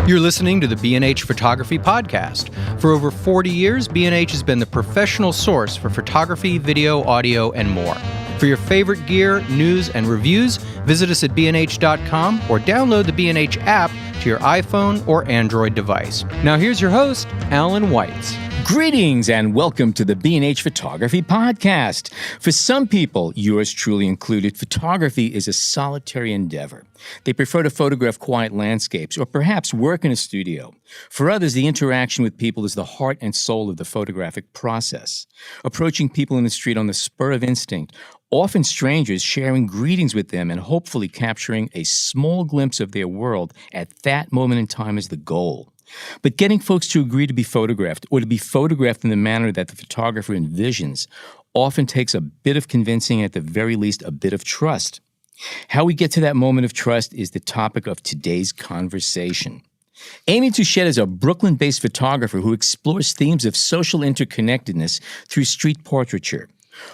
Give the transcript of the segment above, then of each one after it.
You're listening to the B&H Photography Podcast. For over 40 years, B&H has been the professional source for photography, video, audio, and more. For your favorite gear, news, and reviews, visit us at bnh.com or download the B&H app to your iPhone or Android device. Now here's your host, Alan Weitz. Greetings and welcome to the B&H Photography Podcast. For some people, yours truly included, photography is a solitary endeavor. They prefer to photograph quiet landscapes or perhaps work in a studio. For others, the interaction with people is the heart and soul of the photographic process. Approaching people in the street on the spur of instinct, often strangers, sharing greetings with them and hopefully capturing a small glimpse of their world at that moment in time is the goal. But getting folks to agree to be photographed or to be photographed in the manner that the photographer envisions often takes a bit of convincing, at the very least, a bit of trust. How we get to that moment of trust is the topic of today's conversation. Amy Touchette is a Brooklyn-based photographer who explores themes of social interconnectedness through street portraiture.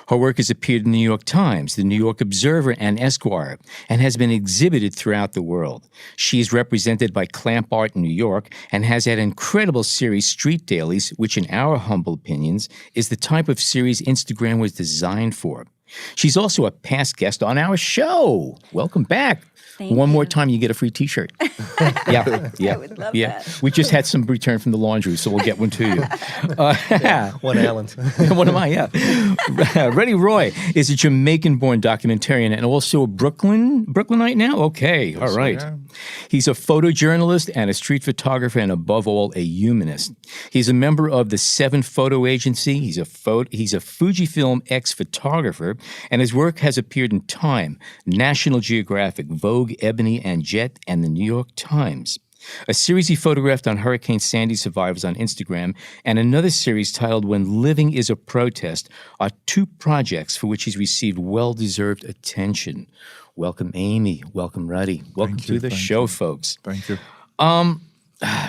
Her work has appeared in the New York Times, the New York Observer, and Esquire, and has been exhibited throughout the world. She is represented by Clamp Art in New York and has had an incredible series, Street Dailies, which in our humble opinions is the type of series Instagram was designed for. She's also a past guest on our show. Welcome back. Thank One you. more time, you get a free T-shirt. Yeah. I would love that. We just had some return from the laundry, so we'll get one to you. One Alan's. One of mine, yeah. Ruddy Roye is a Jamaican-born documentarian and also a Brooklynite now? Okay, all right. He's a photojournalist and a street photographer and, above all, a humanist. He's a member of the 7 Photo Agency. He's a Fujifilm ex-photographer, and his work has appeared in Time, National Geographic, Vogue, Ebony, and Jet, and the New York Times. A series he photographed on Hurricane Sandy survivors on Instagram, and another series titled When Living is a Protest are 2 projects for which he's received well-deserved attention. Welcome, Amy. Welcome, Ruddy. Welcome to the show, folks. Thank you.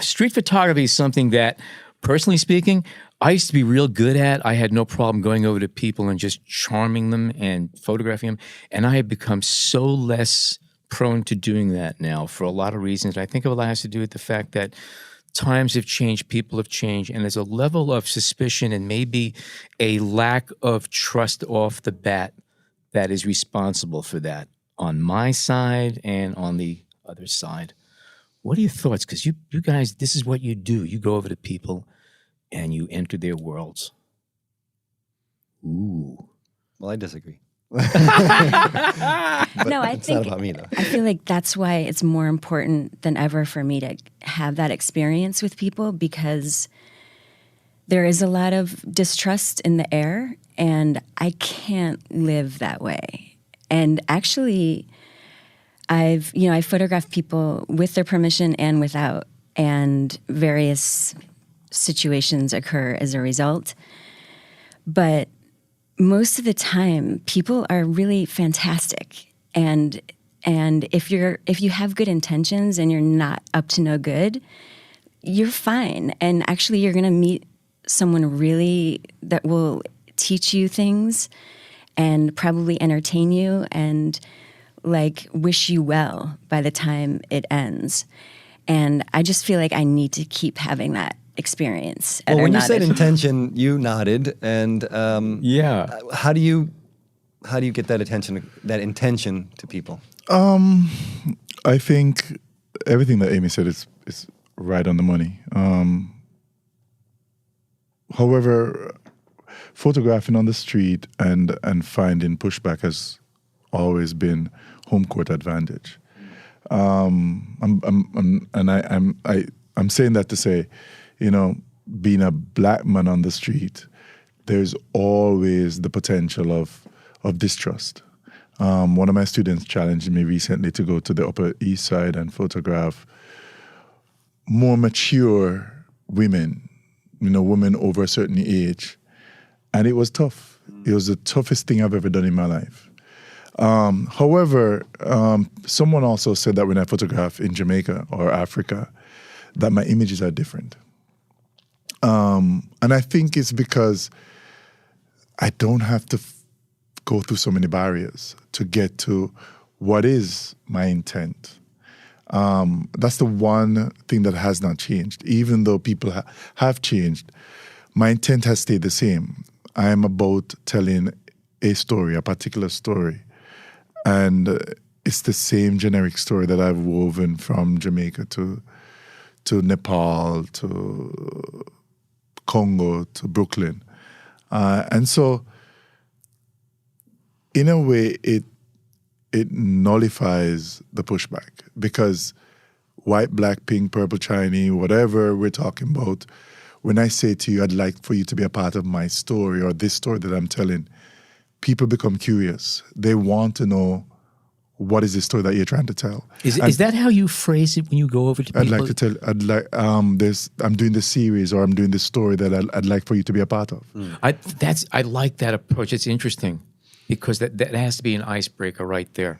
Street photography is something that, personally speaking, I used to be real good at. I had no problem going over to people and just charming them and photographing them, and I have become so less prone to doing that now for a lot of reasons. I think a lot has to do with the fact that times have changed, people have changed, and there's a level of suspicion and maybe a lack of trust off the bat that is responsible for that on my side and on the other side. What are your thoughts? Because you guys, this is what you do. You go over to people and you enter their worlds. Ooh. Well, I disagree. No, I it's think not about me, though. I feel like that's why it's more important than ever for me to have that experience with people, because there is a lot of distrust in the air, and I can't live that way. And actually, I photographed people with their permission and without, and various situations occur as a result. But most of the time, people are really fantastic, and if you have good intentions and you're not up to no good, you're fine. And actually, you're going to meet someone really that will teach you things and probably entertain you and like wish you well by the time it ends. And I just feel like I need to keep having that experience. Well, when you said nodded. intention, you nodded, and Yeah. how do you get that intention to people? I think everything that Amy said is right on the money. However, photographing on the street and finding pushback has always been home court advantage. I'm saying that to say, being a black man on the street, there's always the potential of distrust. One of my students challenged me recently to go to the Upper East Side and photograph more mature women, women over a certain age. And it was tough. It was the toughest thing I've ever done in my life. However, someone also said that when I photograph in Jamaica or Africa, that my images are different. And I think it's because I don't have to go through so many barriers to get to what is my intent. That's the one thing that has not changed. Even though people have changed, my intent has stayed the same. I am about telling a story, a particular story. And it's the same generic story that I've woven from Jamaica to Nepal, to Congo, to Brooklyn. And so, in a way, it nullifies the pushback, because white, black, pink, purple, Chinese, whatever we're talking about, when I say to you, I'd like for you to be a part of my story or this story that I'm telling, people become curious. They want to know, what is the story that you're trying to tell? Is that how you phrase it when you go over to people? I'd like to tell. I'm doing this series, or I'm doing this story that I'd like for you to be a part of. I like that approach. It's interesting, because that has to be an icebreaker right there.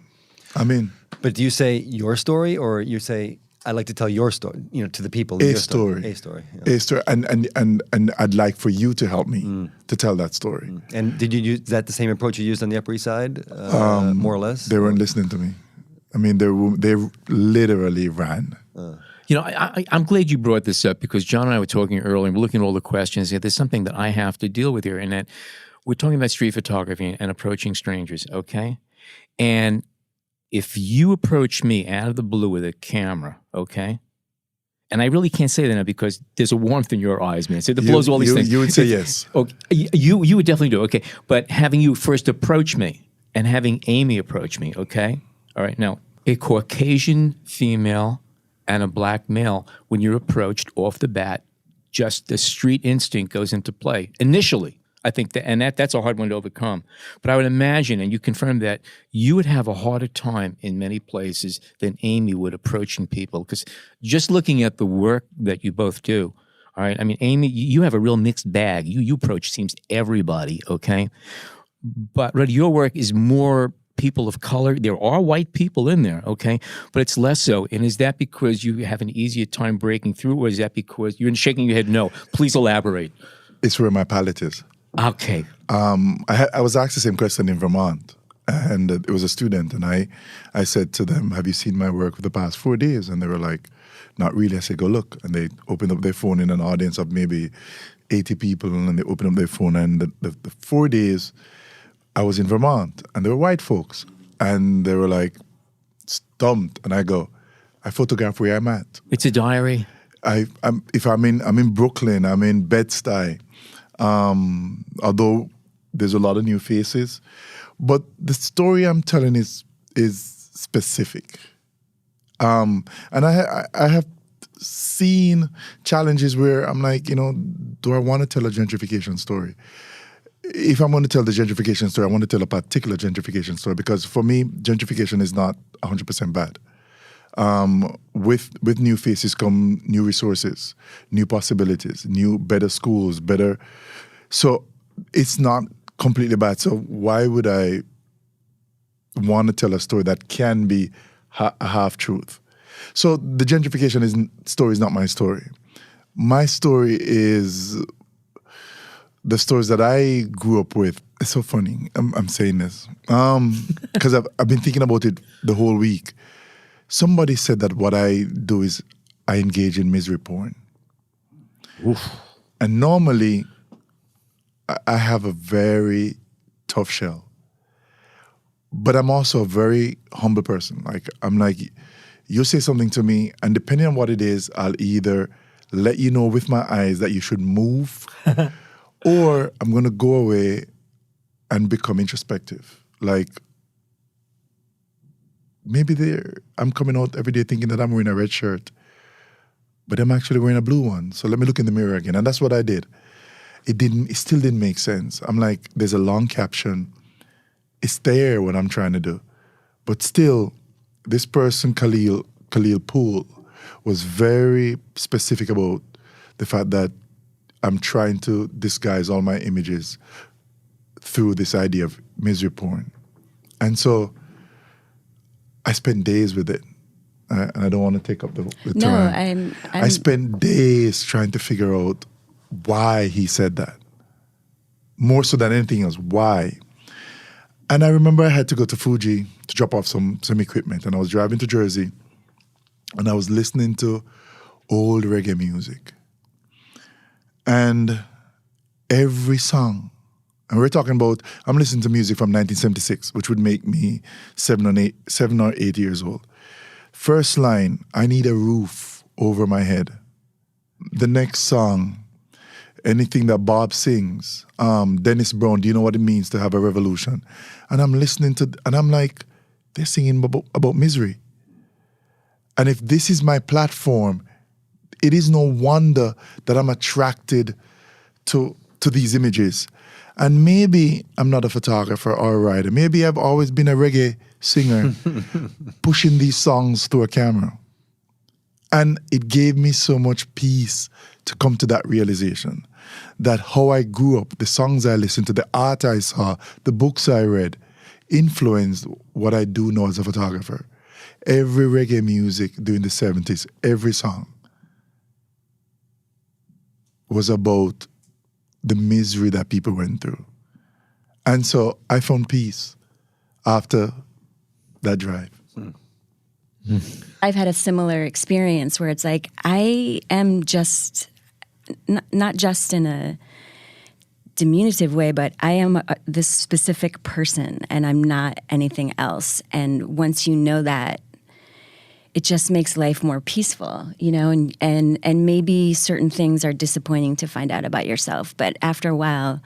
I mean, But do you say your story, or you say, I'd like to tell your story, to the people? a your story, A story. Yeah. a story, and I'd like for you to help me to tell that story. And did you use that the same approach you used on the Upper East Side, more or less? They weren't listening to me. I mean, they literally ran. I'm glad you brought this up, because John and I were talking earlier, and we're looking at all the questions. There's something that I have to deal with here, and that we're talking about street photography and approaching strangers, okay? And if you approach me out of the blue with a camera, okay? And I really can't say that now, because there's a warmth in your eyes, man. So it blows all these things. You would say yes. Okay, you would definitely do, okay? But having you first approach me and having Amy approach me, okay? All right, now, a Caucasian female and a black male, when you're approached off the bat, just the street instinct goes into play initially. I think that's a hard one to overcome. But I would imagine, and you confirmed that, you would have a harder time in many places than Amy would approaching people. Because just looking at the work that you both do, all right, I mean, Amy, you have a real mixed bag. You approach, seems, everybody, okay? But Ruddy, your work is more people of color. There are white people in there, okay? But it's less so. And is that because you have an easier time breaking through, or is that because you're shaking your head no? Please elaborate. It's where my palette is. Okay. I was asked the same question in Vermont, and it was a student, and I said to them, have you seen my work for the past 4 days? And they were like, not really. I said, go look. And they opened up their phone in an audience of maybe 80 people, and they opened up their phone, and the 4 days I was in Vermont, and there were white folks, and they were like stumped, and I go, I photograph where I'm at. It's a diary. I'm in Brooklyn, I'm in Bed-Stuy. Although there's a lot of new faces, but the story I'm telling is specific. And I have seen challenges where I'm like, do I want to tell a gentrification story? If I'm going to tell the gentrification story, I want to tell a particular gentrification story, because for me, gentrification is not 100% bad. With new faces come new resources, new possibilities, better schools, better. So it's not completely bad. So why would I want to tell a story that can be a half-truth? So the gentrification story is not my story. My story is the stories that I grew up with. It's so funny. I'm saying this because I've been thinking about it the whole week. Somebody said that what I do is I engage in misery porn. Oof. And normally, I have a very tough shell. But I'm also a very humble person. I'm like, you say something to me, and depending on what it is, I'll either let you know with my eyes that you should move, or I'm going to go away and become introspective. Like, maybe I'm coming out every day thinking that I'm wearing a red shirt, but I'm actually wearing a blue one. So let me look in the mirror again. And that's what I did. It still didn't make sense. I'm like, there's a long caption. It's there what I'm trying to do. But still, this person, Khalil Poole, was very specific about the fact that I'm trying to disguise all my images through this idea of misery porn. And so I spent days with it. And I don't want to take up the time. No, I spent days trying to figure out why he said that. More so than anything else, why? And I remember I had to go to Fuji to drop off some equipment. And I was driving to Jersey. and I was listening to old reggae music. And every song, and we're talking about, I'm listening to music from 1976, which would make me 7 or 8 years old. First line, I need a roof over my head. The next song, anything that Bob sings, Dennis Brown, do you know what it means to have a revolution? And I'm listening to, and I'm like, they're singing about misery. And if this is my platform, it is no wonder that I'm attracted to these images. And maybe I'm not a photographer or a writer. Maybe I've always been a reggae singer pushing these songs through a camera. And it gave me so much peace to come to that realization that how I grew up, the songs I listened to, the art I saw, the books I read, influenced what I do now as a photographer. Every reggae music during the 70s, every song was about the misery that people went through. And so I found peace after that drive. I've had a similar experience where it's like, I am just, not just in a diminutive way, but I am this specific person and I'm not anything else. And once you know that, it just makes life more peaceful, you know, and maybe certain things are disappointing to find out about yourself. But after a while,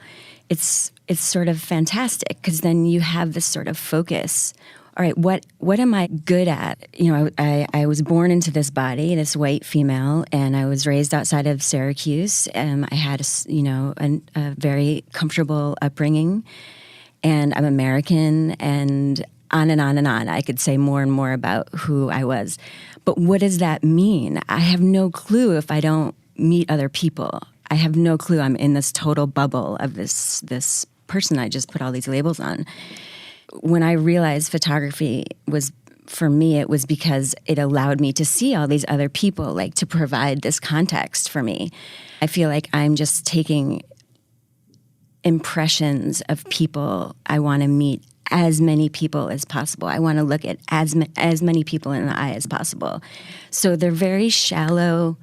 it's sort of fantastic because then you have this sort of focus. All right, what am I good at? You know, I was born into this body, this white female, and I was raised outside of Syracuse. I had, a very comfortable upbringing, and I'm American, and on and on and on. I could say more and more about who I was. But what does that mean? I have no clue if I don't meet other people. I have no clue. I'm in this total bubble of this person I just put all these labels on. When I realized photography was, for me, it was because it allowed me to see all these other people, like to provide this context for me. I feel like I'm just taking impressions of people. I want to meet as many people as possible. I want to look at as many people in the eye as possible. So they're very shallow.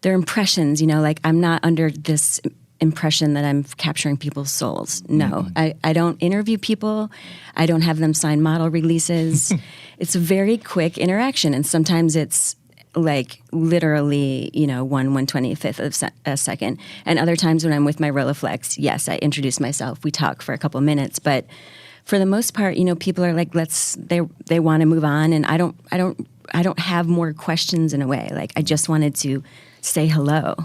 They're impressions, you know, like I'm not under this impression that I'm capturing people's souls. No, I don't interview people. I don't have them sign model releases. It's a very quick interaction. And sometimes it's like literally, 1/125th of a second. And other times when I'm with my Rolleiflex, yes, I introduce myself. We talk for a couple minutes, but for the most part, people are like, they want to move on. And I don't have more questions in a way. Like I just wanted to say hello.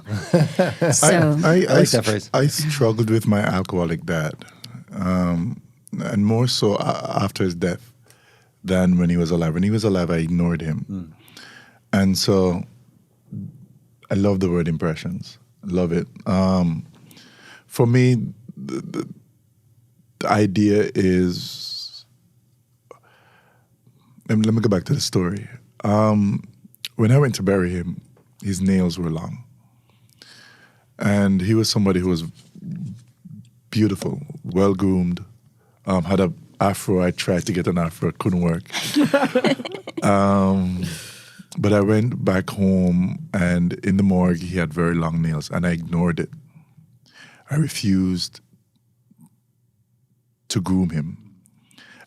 So I like that phrase. I struggled with my alcoholic dad, and more so after his death than when he was alive. When he was alive, I ignored him. And so I love the word impressions. I love it. For me, the idea is, let me go back to the story. When I went to bury him, his nails were long. And he was somebody who was beautiful, well-groomed, had an afro. I tried to get an afro, it couldn't work. But I went back home, and in the morgue, he had very long nails, and I ignored it. I refused to groom him.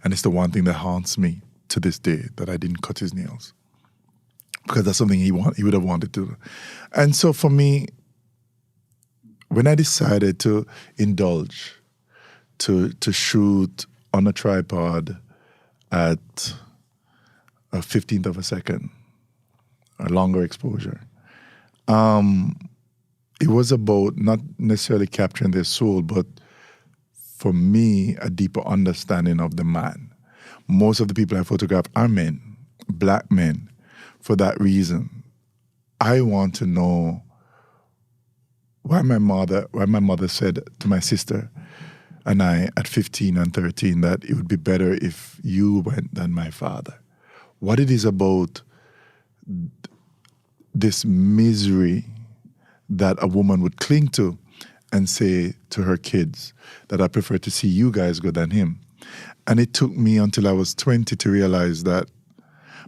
And it's the one thing that haunts me to this day, that I didn't cut his nails. Because that's something he would have wanted to. And so for me, when I decided to indulge, to shoot on a tripod at a 15th of a second, a longer exposure, it was about not necessarily capturing their soul, but for me, a deeper understanding of the man. Most of the people I photograph are men, black men. For that reason, I want to know why my mother said to my sister and I at 15 and 13 that it would be better if you went than my father. What it is about this misery that a woman would cling to and say to her kids that I prefer to see you guys go than him. And it took me until I was 20 to realize that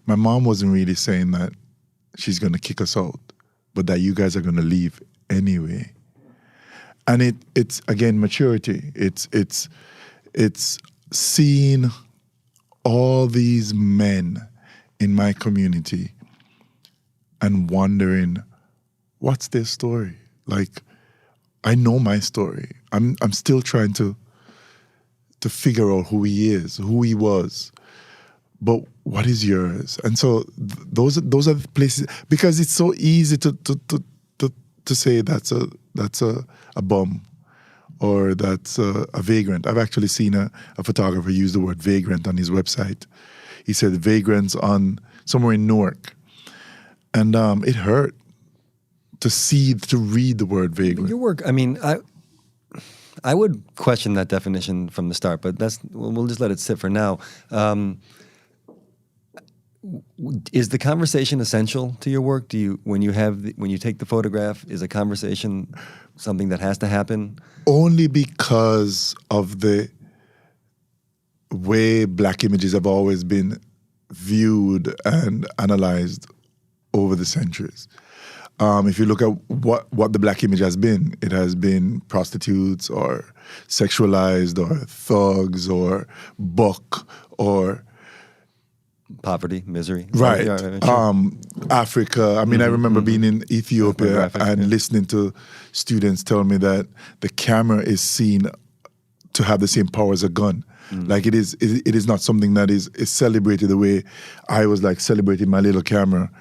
my mom wasn't really saying that she's going to kick us out, but that you guys are going to leave anyway. And it's again, maturity. It's seeing all these men in my community and wondering, what's their story? Like, I know my story. I'm still trying to figure out who he is, who he was. But what is yours? And so those are the places, because it's so easy to say that's a bum or that's a vagrant. I've actually seen a photographer use the word vagrant on his website. He said vagrants on somewhere in Newark. And it hurt to read the word vagrant. Your work, I mean, I would question that definition from the start, but we'll just let it sit for now. Is the conversation essential to your work? When you take the photograph, is a conversation something that has to happen? Only because of the way Black images have always been viewed and analyzed over the centuries. If you look at what the Black image has been, it has been prostitutes or sexualized or thugs or buck or poverty, misery. Right. Yeah, sure. Africa. I mean, I remember being in Ethiopia and listening to students tell me that the camera is seen to have the same power as a gun. Like it is not something that is celebrated the way I was like celebrating my little camera.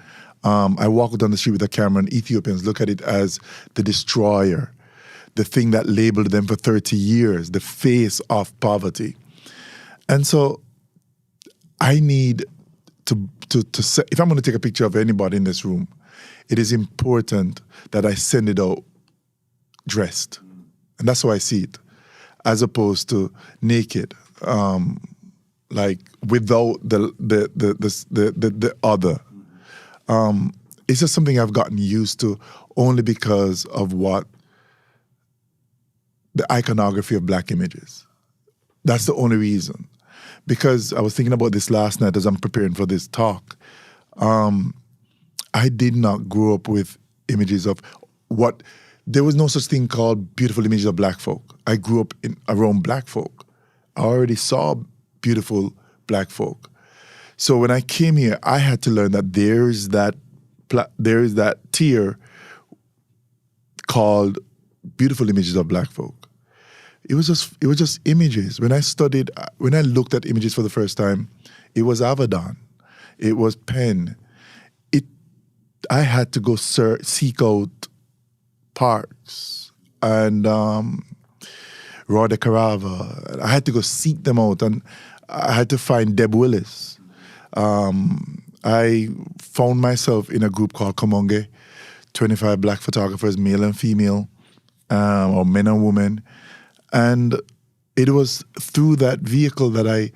I walk down the street with a camera and Ethiopians look at it as the destroyer, the thing that labeled them for 30 years, the face of poverty. And so I need to say, if I'm going to take a picture of anybody in this room, it is important that I send it out dressed. And that's how I see it, as opposed to naked, like without the other. It's just something I've gotten used to only because of what the iconography of Black images. That's the only reason. Because I was thinking about this last night as I'm preparing for this talk. I did not grow up with images of there was no such thing called beautiful images of Black folk. I grew up around Black folk. I already saw beautiful Black folk. So when I came here, I had to learn that there is that tier called beautiful images of Black folk. It was just images. When I looked at images for the first time, it was Avedon, it was pen. I had to go seek out Parks and Roye de Carava. I had to go seek them out, and I had to find Deb Willis. I found myself in a group called Kamonge, 25 Black photographers, male and female, or men and women. And it was through that vehicle that I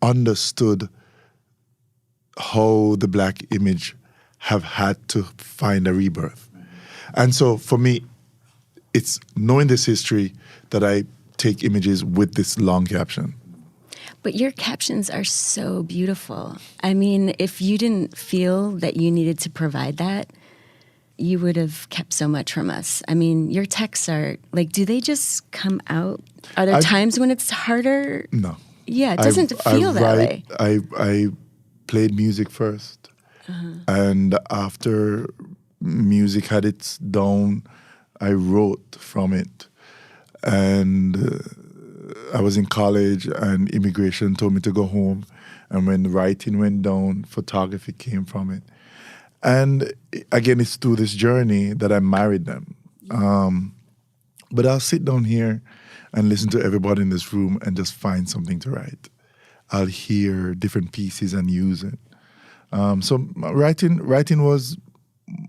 understood how the Black image have had to find a rebirth. And so for me, it's knowing this history that I take images with this long caption. But your captions are so beautiful. I mean, if you didn't feel that you needed to provide that, you would have kept so much from us. I mean, your texts are, like, do they just come out? Are there times when it's harder? No. Yeah, it doesn't feel that way. I played music first. And after music had its down, I wrote from it. And I was in college and immigration told me to go home. And when writing went down, photography came from it. And again, it's through this journey that I married them. But I'll sit down here and listen to everybody in this room and just find something to write. I'll hear different pieces and use it. So writing was,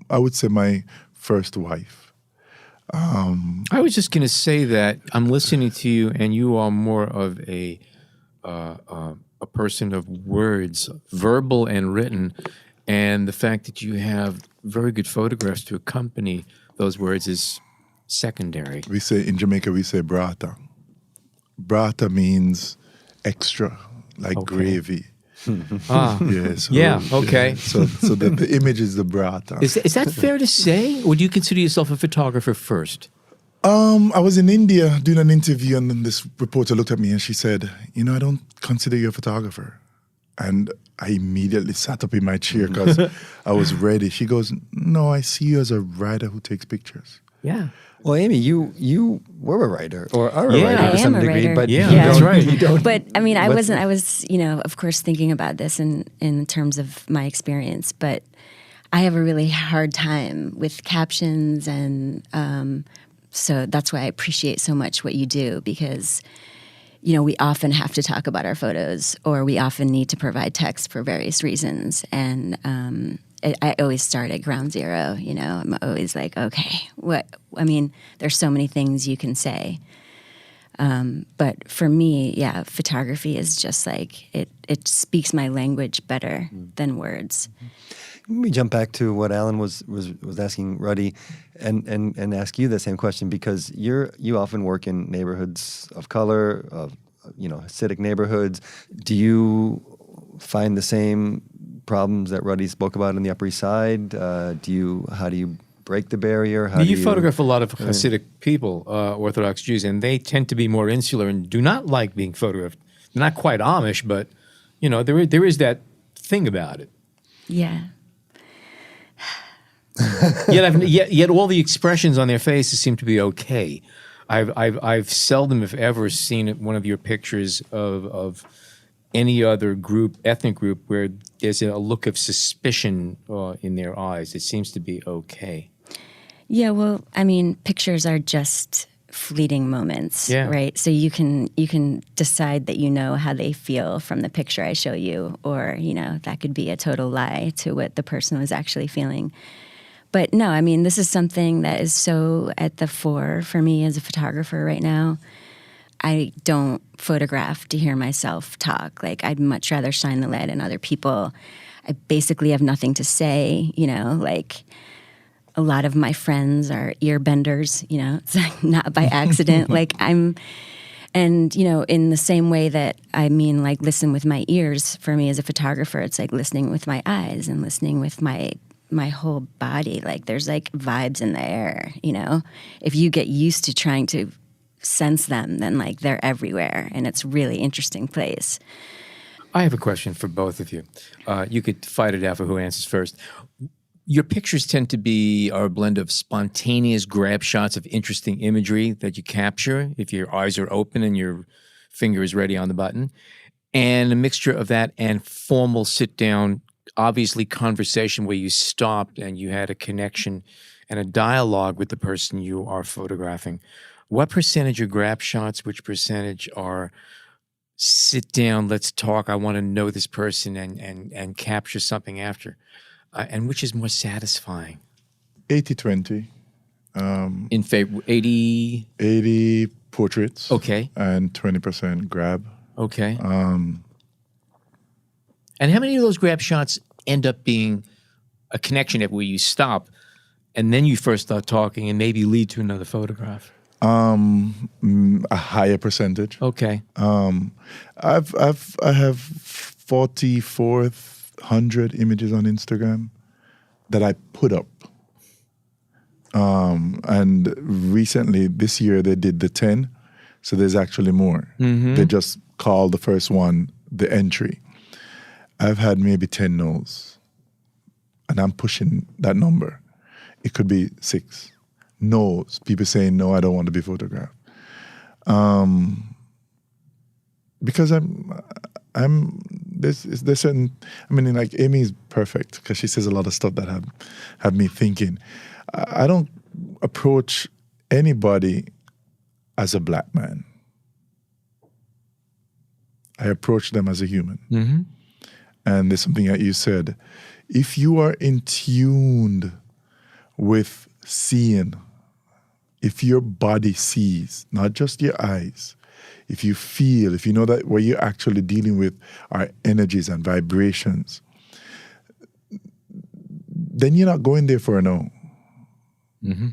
I would say, my first wife. I was just going to say that I'm listening to you, and you are more of a person of words, verbal and written. And the fact that you have very good photographs to accompany those words is secondary. We say, in Jamaica, we say brata. Brata means extra, like gravy. Yeah. So, Yeah, okay. yeah. So the image is the brat. Is that fair to say? Or do you consider yourself a photographer first? I was in India doing an interview, and then this reporter looked at me and she said, I don't consider you a photographer. And I immediately sat up in my chair because I was ready. She goes, no, I see you as a writer who takes pictures. Yeah. Well, Amy, you were a writer or are a Yeah. writer I to some am a degree, writer. but Yeah, you that's don't- right. You don't. But I mean, I What's- wasn't. I was, of course, thinking about this in terms of my experience. But I have a really hard time with captions, and so that's why I appreciate so much what you do, because we often have to talk about our photos, or we often need to provide text for various reasons, and I always start at ground zero. I'm always like, okay, what? I mean, there's so many things you can say. But for me, yeah, photography is just like, it speaks my language better than words. Let me jump back to what Alan was asking Ruddy, and ask you the same question, because you often work in neighborhoods of color, of Hasidic neighborhoods. Do you find the same problems that Ruddy spoke about in the Upper East Side? How do you break the barrier? How do you photograph a lot of Hasidic people, Orthodox Jews, and they tend to be more insular and do not like being photographed. They're not quite Amish, but there is that thing about it. Yeah. Yet all the expressions on their faces seem to be okay. I've seldom, if ever, seen one of your pictures of any other ethnic group, where there's a look of suspicion in their eyes. It seems to be okay. Yeah, well, I mean, pictures are just fleeting moments, Yeah. right? So you can decide that how they feel from the picture I show you, or that could be a total lie to what the person was actually feeling. But no, I mean, this is something that is so at the fore for me as a photographer right now. I don't photograph to hear myself talk. Like, I'd much rather shine the light on other people. I basically have nothing to say, like a lot of my friends are ear benders, it's like not by accident. And in the same way that like listen with my ears, for me as a photographer, it's like listening with my eyes and listening with my whole body. Like, there's like vibes in the air, if you get used to trying to sense them, then like they're everywhere, and it's a really interesting place. I have a question for both of you. You could fight it out for who answers first. Your pictures tend to be a blend of spontaneous grab shots of interesting imagery that you capture if your eyes are open and your finger is ready on the button, and a mixture of that and formal sit-down, obviously conversation where you stopped and you had a connection and a dialogue with the person you are photographing. What percentage are grab shots? Which percentage are sit down, let's talk, I want to know this person and capture something after? And which is more satisfying? 80-20. In favor, 80? 80 portraits. Okay. And 20% grab. Okay. And how many of those grab shots end up being a connection where you stop and then you first start talking and maybe lead to another photograph? A higher percentage. Okay. I have 4,400 images on Instagram that I put up. And recently, this year, they did the 10. So there's actually more. Mm-hmm. They just called the first one the entry. I've had maybe 10 no's. And I'm pushing that number. It could be 6. No's. People saying, no, I don't want to be photographed. Because there's certain, like Amy's perfect because she says a lot of stuff that have me thinking. I don't approach anybody as a black man. I approach them as a human. Mm-hmm. And there's something that you said. If you are in tune with seeing, if your body sees, not just your eyes, if you feel, if you know that what you're actually dealing with are energies and vibrations, then you're not going there for a no. Mm-hmm.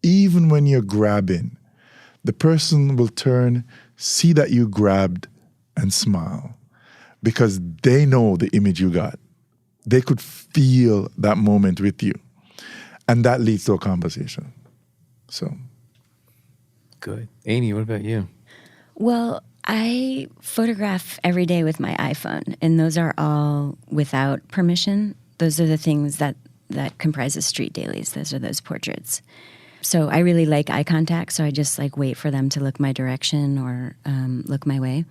Even when you're grabbing, the person will turn, see that you grabbed, and smile. because they know the image you got. They could feel that moment with you. And that leads to a conversation. So. Good. Amy, what about you? Well, I photograph every day with my iPhone, and those are all without permission. Those are the things that comprises street dailies. Those are those portraits. So I really like eye contact, so I just like wait for them to look my direction or look my way.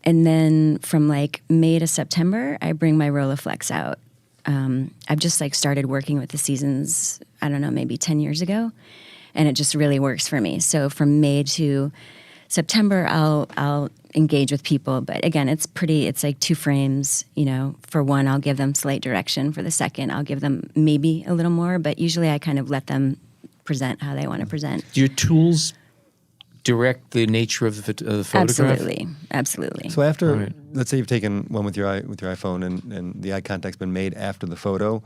And then from like May to September, I bring my Rolleiflex out. I've just like started working with the seasons, I don't know, maybe 10 years ago, and it just really works for me. So from May to September, I'll engage with people, but again, it's like 2 frames, you know. For one, I'll give them slight direction. For the second, I'll give them maybe a little more, but usually I kind of let them present how they want to present. Do your tools direct the nature of the photograph? Absolutely. So after, let's say you've taken one with your iPhone and the eye contact's been made after the photo,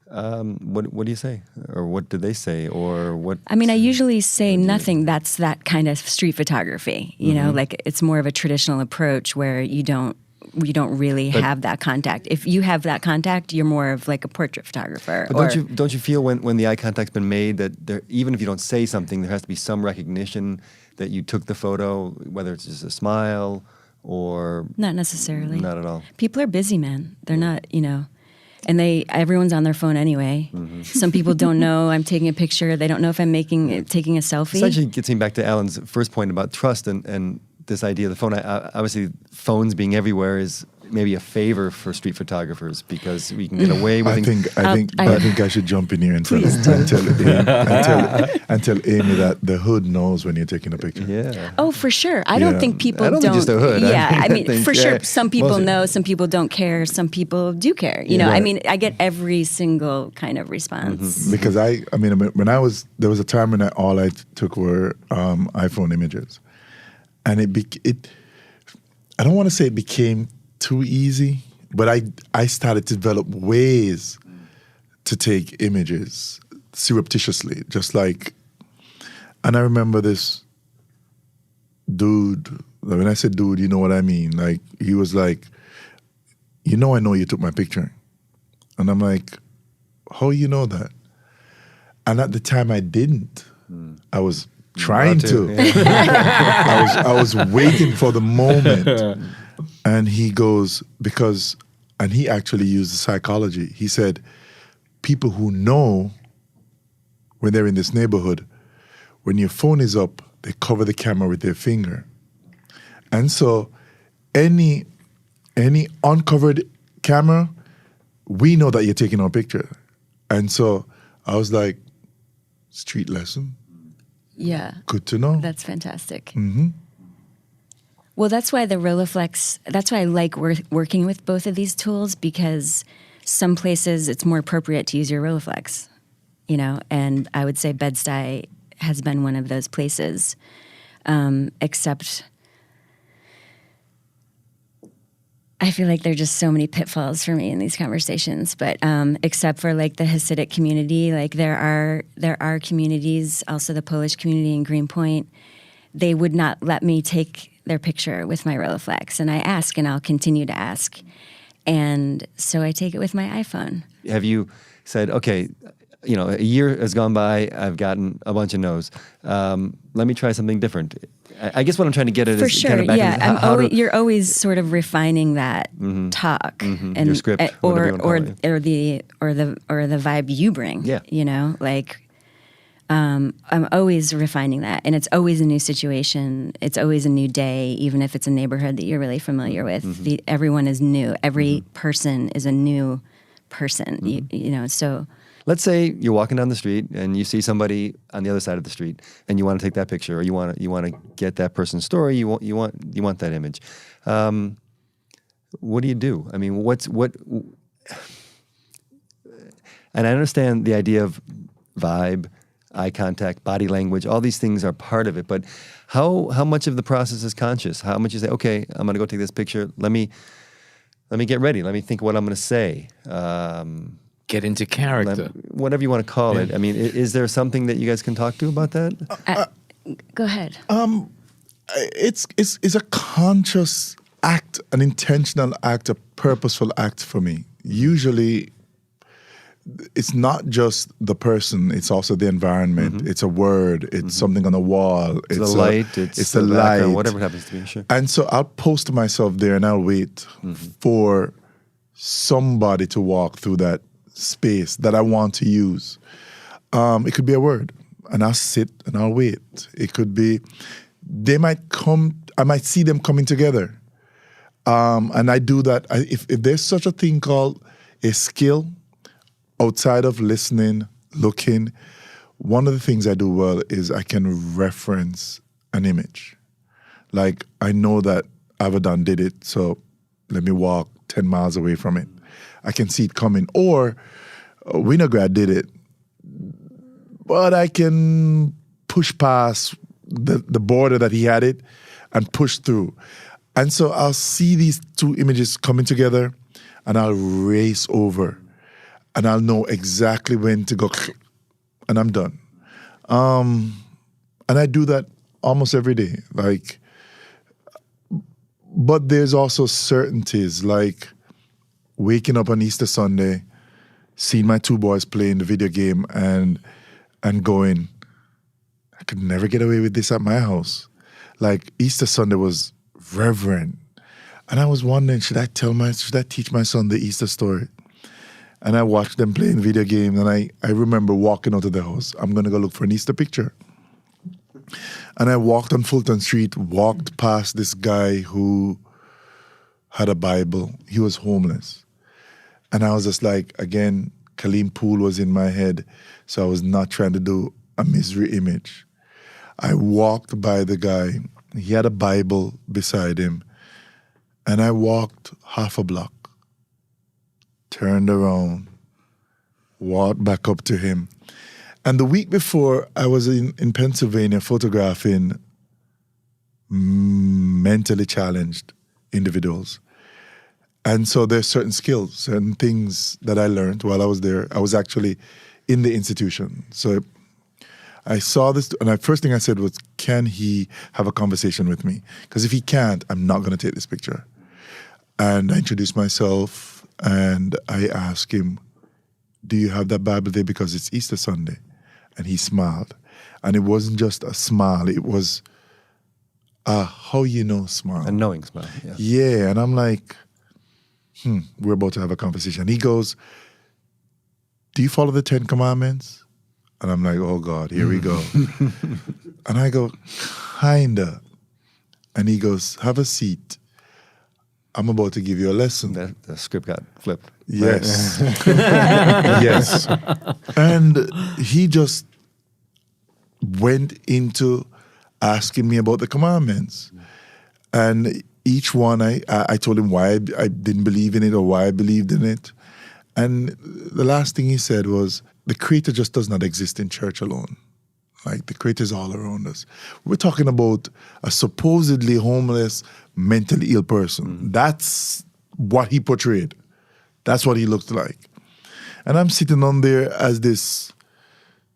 what do you say? Or what do they say? Or what? I mean, I usually say nothing. That's that kind of street photography, you know, like it's more of a traditional approach where you don't really have that contact. If you have that contact, you're more of like a portrait photographer. But don't you feel when the eye contact's been made that there, even if you don't say something, there has to be some recognition that you took the photo, whether it's just a smile or not necessarily. Not at all. People are busy, man. They're not, you know, and everyone's on their phone anyway. Some people don't know I'm taking a picture. They don't know if I'm taking a selfie. This actually gets me back to Alan's first point about trust and this idea of the phone. Obviously, phones being everywhere is maybe a favor for street photographers because we can get away with things. I think I should jump in here and tell Amy that the hood knows when you're taking a picture. Yeah. Oh, for sure. I don't think people don't. Think just a hood. Yeah, I mean, for sure. Some people know, some people don't care, some people do care. You know, I mean, I get every single kind of response. Because I mean, when there was a time when all I took were iPhone images. And I don't want to say it became too easy, but I started to develop ways to take images surreptitiously, just like, and I remember this dude, when I said dude, you know what I mean? Like, he was like, I know you took my picture. And I'm like, how you know that? And at the time I didn't. I was trying to. Yeah. I was waiting for the moment. And he goes, and he actually used the psychology. He said, people who know when they're in this neighborhood, when your phone is up, they cover the camera with their finger. And so any uncovered camera, we know that you're taking our picture. And so I was like, street lesson. Yeah. Good to know. That's fantastic. Mm-hmm. Well, that's why the Rolleiflex, that's why I like working with both of these tools, because some places it's more appropriate to use your Rolleiflex, you know, and I would say Bed-Stuy has been one of those places, except I feel like there are just so many pitfalls for me in these conversations, but except for like the Hasidic community, like there are communities, also the Polish community in Greenpoint, they would not let me take their picture with my Rolleiflex, and I ask, and I'll continue to ask, and so I take it with my iPhone. Have you said, okay, you know, a year has gone by, I've gotten a bunch of no's. Let me try something different. I guess what I'm trying to get at for is sure, kind of back yeah. You're always sort of refining that talk and your script, or the vibe you bring. Yeah, you know, like I'm always refining that, and it's always a new situation. It's always a new day, even if it's a neighborhood that you're really familiar with. Everyone is new. Every person is a new person. You know, so. Let's say you're walking down the street and you see somebody on the other side of the street, and you want to take that picture, or you want to get that person's story. You want that image. What do you do? I mean, what? And I understand the idea of vibe, eye contact, body language. All these things are part of it. But how much of the process is conscious? How much you say, okay, I'm going to go take this picture. Let me get ready. Let me think what I'm going to say. Get into character. Whatever you want to call it. I mean, is there something that you guys can talk to about that? Go ahead. It's a conscious act, an intentional act, a purposeful act for me. Usually, it's not just the person, it's also the environment. It's a word, it's something on a wall. It's the light, it's the the light. background, whatever it happens to be, sure. And so I'll post myself there and I'll wait for somebody to walk through that space that I want to use. It could be a word, and I'll sit and I'll wait. It could be, they might come, I might see them coming together. And I do that. If there's such a thing called a skill, outside of listening, looking, one of the things I do well is I can reference an image. Like, I know that Avedon did it, so let me walk 10 miles away from it. I can see it coming. Or Winograd did it, but I can push past the border that he had it and push through. And so I'll see these two images coming together and I'll race over. And I'll know exactly when to go, and I'm done. And I do that almost every day. Like, but there's also certainties, like waking up on Easter Sunday, seeing my two boys playing the video game, and going, I could never get away with this at my house. Like, Easter Sunday was reverent, and I was wondering, should I teach my son the Easter story? And I watched them playing video games, and I remember walking out of the house. I'm going to go look for an Easter picture. And I walked on Fulton Street, walked past this guy who had a Bible. He was homeless. And I was just like, again, Kaleem Poole was in my head, so I was not trying to do a misery image. I walked by the guy. He had a Bible beside him. And I walked half a block. Turned around, walked back up to him. And the week before, I was in Pennsylvania photographing mentally challenged individuals. And so there's certain skills, certain things that I learned while I was there. I was actually in the institution. So I saw this, and the first thing I said was, can he have a conversation with me? Because if he can't, I'm not going to take this picture. And I introduced myself. And I asked him, do you have that Bible there because it's Easter Sunday? And he smiled. And it wasn't just a smile, it was a how you know smile. A knowing smile, yeah. Yeah, and I'm like, we're about to have a conversation. He goes, do you follow the 10 Commandments? And I'm like, oh God, here we go. And I go, kinda. And he goes, have a seat. I'm about to give you a lesson. The script got flipped. Yes. Yes. And he just went into asking me about the commandments. And each one, I told him why I didn't believe in it or why I believed in it. And the last thing he said was, the Creator just does not exist in church alone. Like, the Creator is all around us. We're talking about a supposedly homeless, mentally ill person. That's what he portrayed. That's what he looked like. And I'm sitting on there as this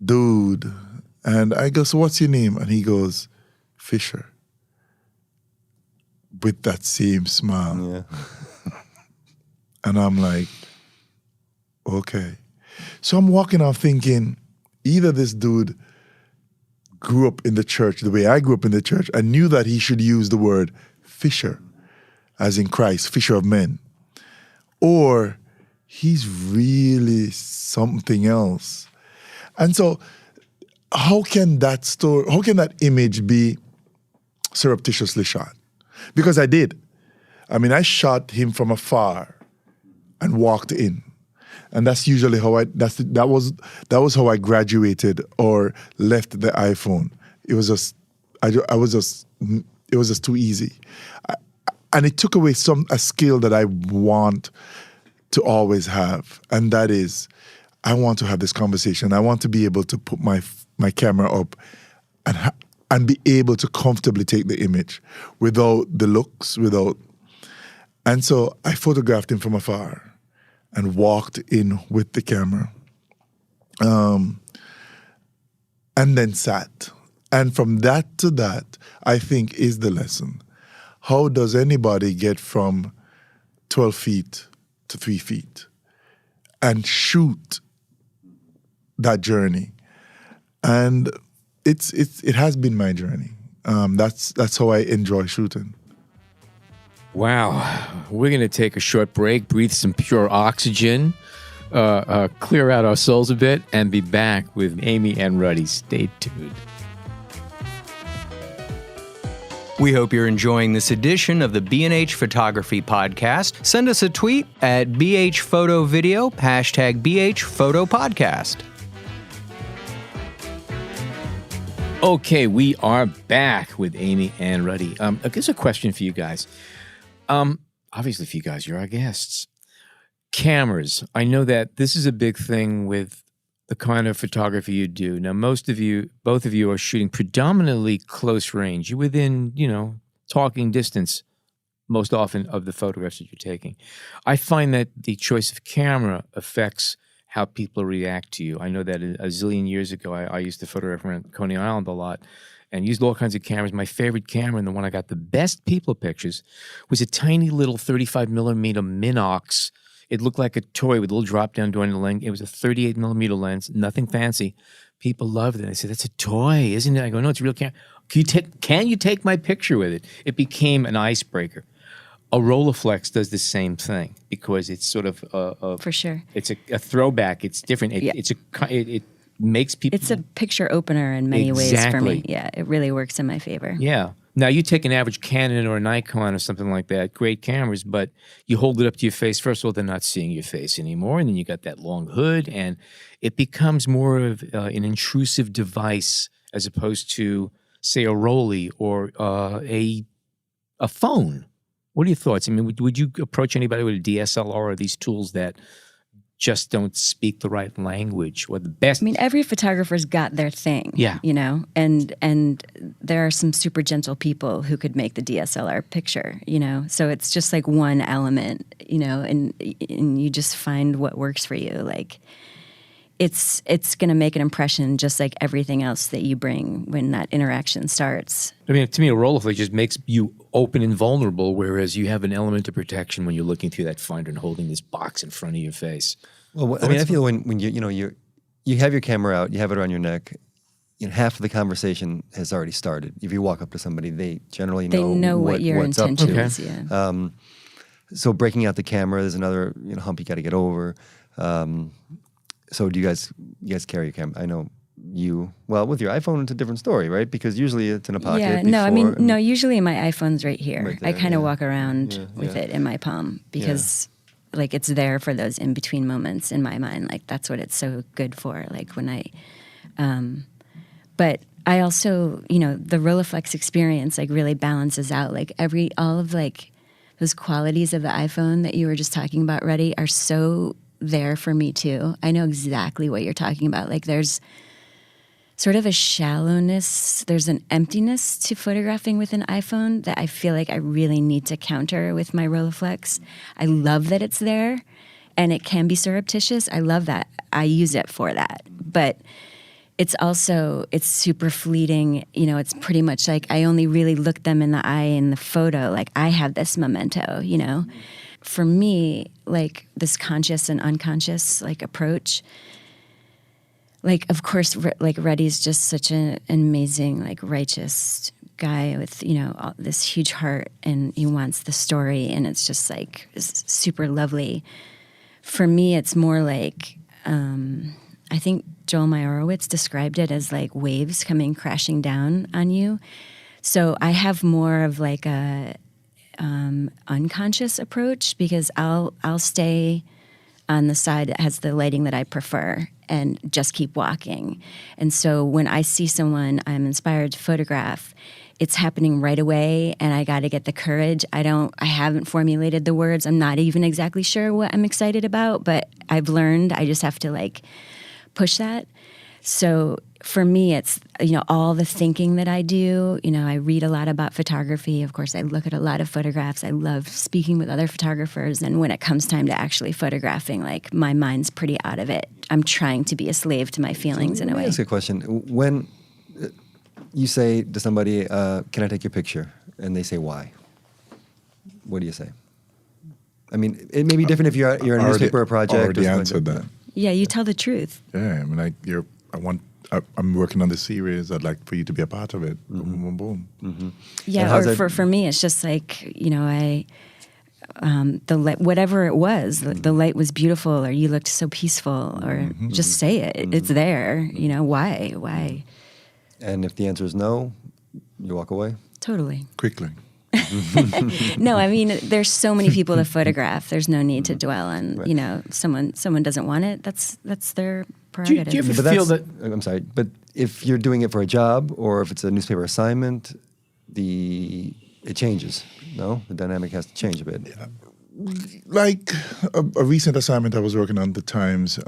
dude. And I go, so what's your name? And he goes, Fisher. With that same smile. Yeah. And I'm like, okay. So I'm walking out thinking, either this dude grew up in the church the way I grew up in the church and knew that he should use the word fisher, as in Christ, fisher of men, or he's really something else. And so how can that image be surreptitiously shot? Because I did. I mean, I shot him from afar and walked in. And that's usually how that was how I graduated or left the iPhone. It was just it was just too easy. And it took away a skill that I want to always have. And that is, I want to have this conversation. I want to be able to put my camera up and be able to comfortably take the image without the looks, And so I photographed him from afar and walked in with the camera, and then sat. And from that to that, I think, is the lesson. how does anybody get from 12 feet to 3 feet and shoot that journey? And it has been my journey. That's how I enjoy shooting. Wow. We're going to take a short break, breathe some pure oxygen, clear out our souls a bit, and be back with Amy and Ruddy. Stay tuned. We hope you're enjoying this edition of the B&H Photography Podcast. Send us a tweet at BHPhotoVideo, #BHPhotoPodcast. Okay, we are back with Amy and Ruddy. I guess a question for you guys. Obviously for you guys, you're our guests. Cameras. I know that this is a big thing with the kind of photography you do. Now, both of you are shooting predominantly close range. You're within, talking distance most often of the photographs that you're taking. I find that the choice of camera affects how people react to you. I know that a zillion years ago, I used to photograph around Coney Island a lot and used all kinds of cameras. My favorite camera, and the one I got the best people pictures, was a tiny little 35 millimeter Minox. It looked like a toy with a little drop-down door in the lens. It was a 38 millimeter lens, nothing fancy. People loved it. I said, "That's a toy, isn't it?" I go, "No, it's a real camera." Can you take my picture with it? It became an icebreaker. A Rolleiflex does the same thing because it's sort of For sure. It's a throwback. It's different. It makes people. It's a picture opener in many ways for me. Yeah, it really works in my favor. Yeah. Now, you take an average Canon or a Nikon or something like that, great cameras, but you hold it up to your face. First of all, they're not seeing your face anymore, and then you got that long hood, and it becomes more of an intrusive device as opposed to, say, a Roye or a phone. What are your thoughts? I mean, would you approach anybody with a DSLR or these tools that just don't speak the right language or the best? I mean, every photographer's got their thing. Yeah. And there are some super gentle people who could make the DSLR picture, So it's just like one element, and you just find what works for you. Like, it's going to make an impression just like everything else that you bring when that interaction starts. I mean, to me, a Rolleiflex just makes you open and vulnerable, whereas you have an element of protection when you're looking through that finder and holding this box in front of your face. Well, I feel when you have your camera out, you have it around your neck, half of the conversation has already started. If you walk up to somebody, they generally know what your what's intention up to. is. Yeah. So breaking out the camera is another hump you got to get over. So do you guys carry your camera? I know with your iPhone, it's a different story, right? Because usually it's in a pocket. Yeah, usually my iPhone's right here. Right there, I kind of walk around with it in my palm because like it's there for those in-between moments in my mind. Like that's what it's so good for. Like when but I also, the Rolleiflex experience like really balances out like all of like those qualities of the iPhone that you were just talking about, Ruddy, are so there for me too. I know exactly what you're talking about. Like there's sort of a shallowness, there's an emptiness to photographing with an iPhone that I feel like I really need to counter with my Rolleiflex. I love that it's there and it can be surreptitious. I love that. I use it for that. But it's super fleeting. It's pretty much like I only really look them in the eye in the photo. Like I have this memento, For me, like this conscious and unconscious like approach, like of course, like Ruddy's just such an amazing, like righteous guy with this huge heart, and he wants the story, and it's just like super lovely. For me, it's more like I think Joel Meyerowitz described it as like waves coming crashing down on you. So I have more of like a unconscious approach because I'll stay on the side that has the lighting that I prefer and just keep walking. And so when I see someone I'm inspired to photograph, it's happening right away and I got to get the courage. I haven't formulated the words. I'm not even exactly sure what I'm excited about, but I've learned I just have to like push that. So for me, it's, all the thinking that I do. I read a lot about photography. Of course, I look at a lot of photographs. I love speaking with other photographers. And when it comes time to actually photographing, like my mind's pretty out of it. I'm trying to be a slave to my feelings in a way. Let me ask you a question. When you say to somebody, can I take your picture? And they say, why? what do you say? I mean, it may be different if you're a newspaper or project. Already or answered that. Yeah, you tell the truth. Yeah, I mean, I'm working on the series. I'd like for you to be a part of it. Mm-hmm. Boom, boom, boom. Mm-hmm. Yeah, or for me, it's just like, the light, whatever it was, the light was beautiful, or you looked so peaceful, or just say it. It's there. Why? And if the answer is no, you walk away? Totally. Quickly. No, I mean, there's so many people to photograph. There's no need to dwell on, someone doesn't want it. That's their prerogative. Do you ever But feel that? I'm sorry, but if you're doing it for a job or if it's a newspaper assignment, it changes. No, the dynamic has to change a bit. Yeah. Like a recent assignment I was working on at the Times,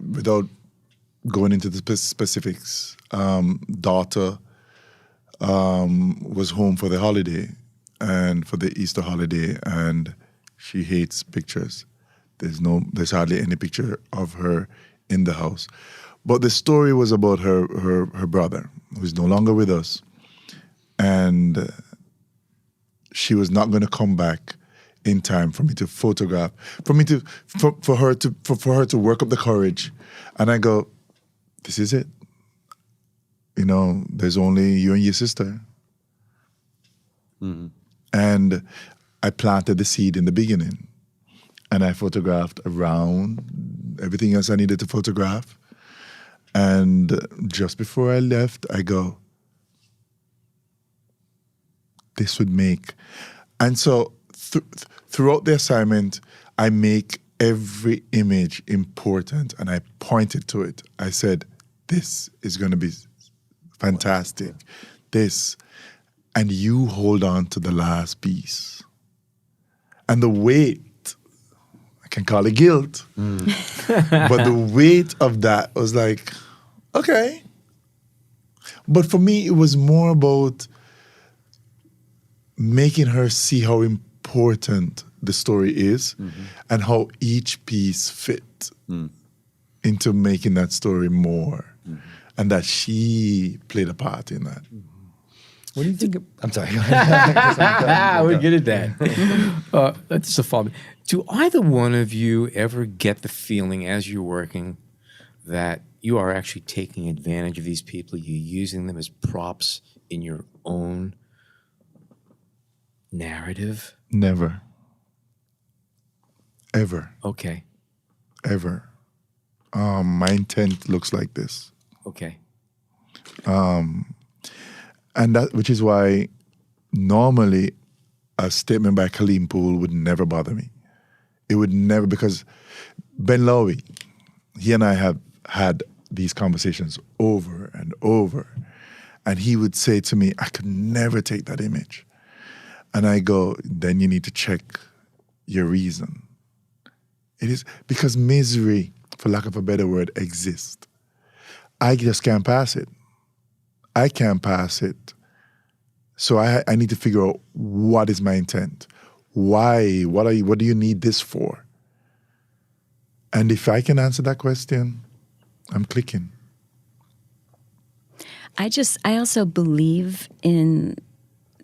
without going into the specifics, daughter was home for the holiday and for the Easter holiday, and she hates pictures. There's hardly any picture of her in the house. But the story was about her brother, who's no longer with us. And she was not going to come back in time for me to photograph, for her to work up the courage. And I go, this is it. There's only you and your sister. Mm-hmm. And I planted the seed in the beginning. And I photographed around everything else I needed to photograph. And just before I left, I go, this would make. And so throughout the assignment, I make every image important and I pointed to it. I said, this is going to be fantastic. This. And you hold on to the last piece. And the weight, I can call it guilt, but the weight of that was like, okay. But for me, it was more about making her see how important the story is and how each piece fit into making that story more and that she played a part in that. What do you think? I'm sorry. We're good at that. That's a follow. Do either one of you ever get the feeling as you're working that you are actually taking advantage of these people? You're using them as props in your own narrative? Never. Ever. Okay. Ever. My intent looks like this. Okay. And that, which is why normally a statement by Kaleem Poole would never bother me. It would never, because Ben Lowy, he and I have had these conversations over and over. And he would say to me, I could never take that image. And I go, then you need to check your reason. It is because misery, for lack of a better word, exists. I just can't pass it. I can't pass it. So I need to figure out what is my intent. Why? What do you need this for? And if I can answer that question, I'm clicking. I also believe in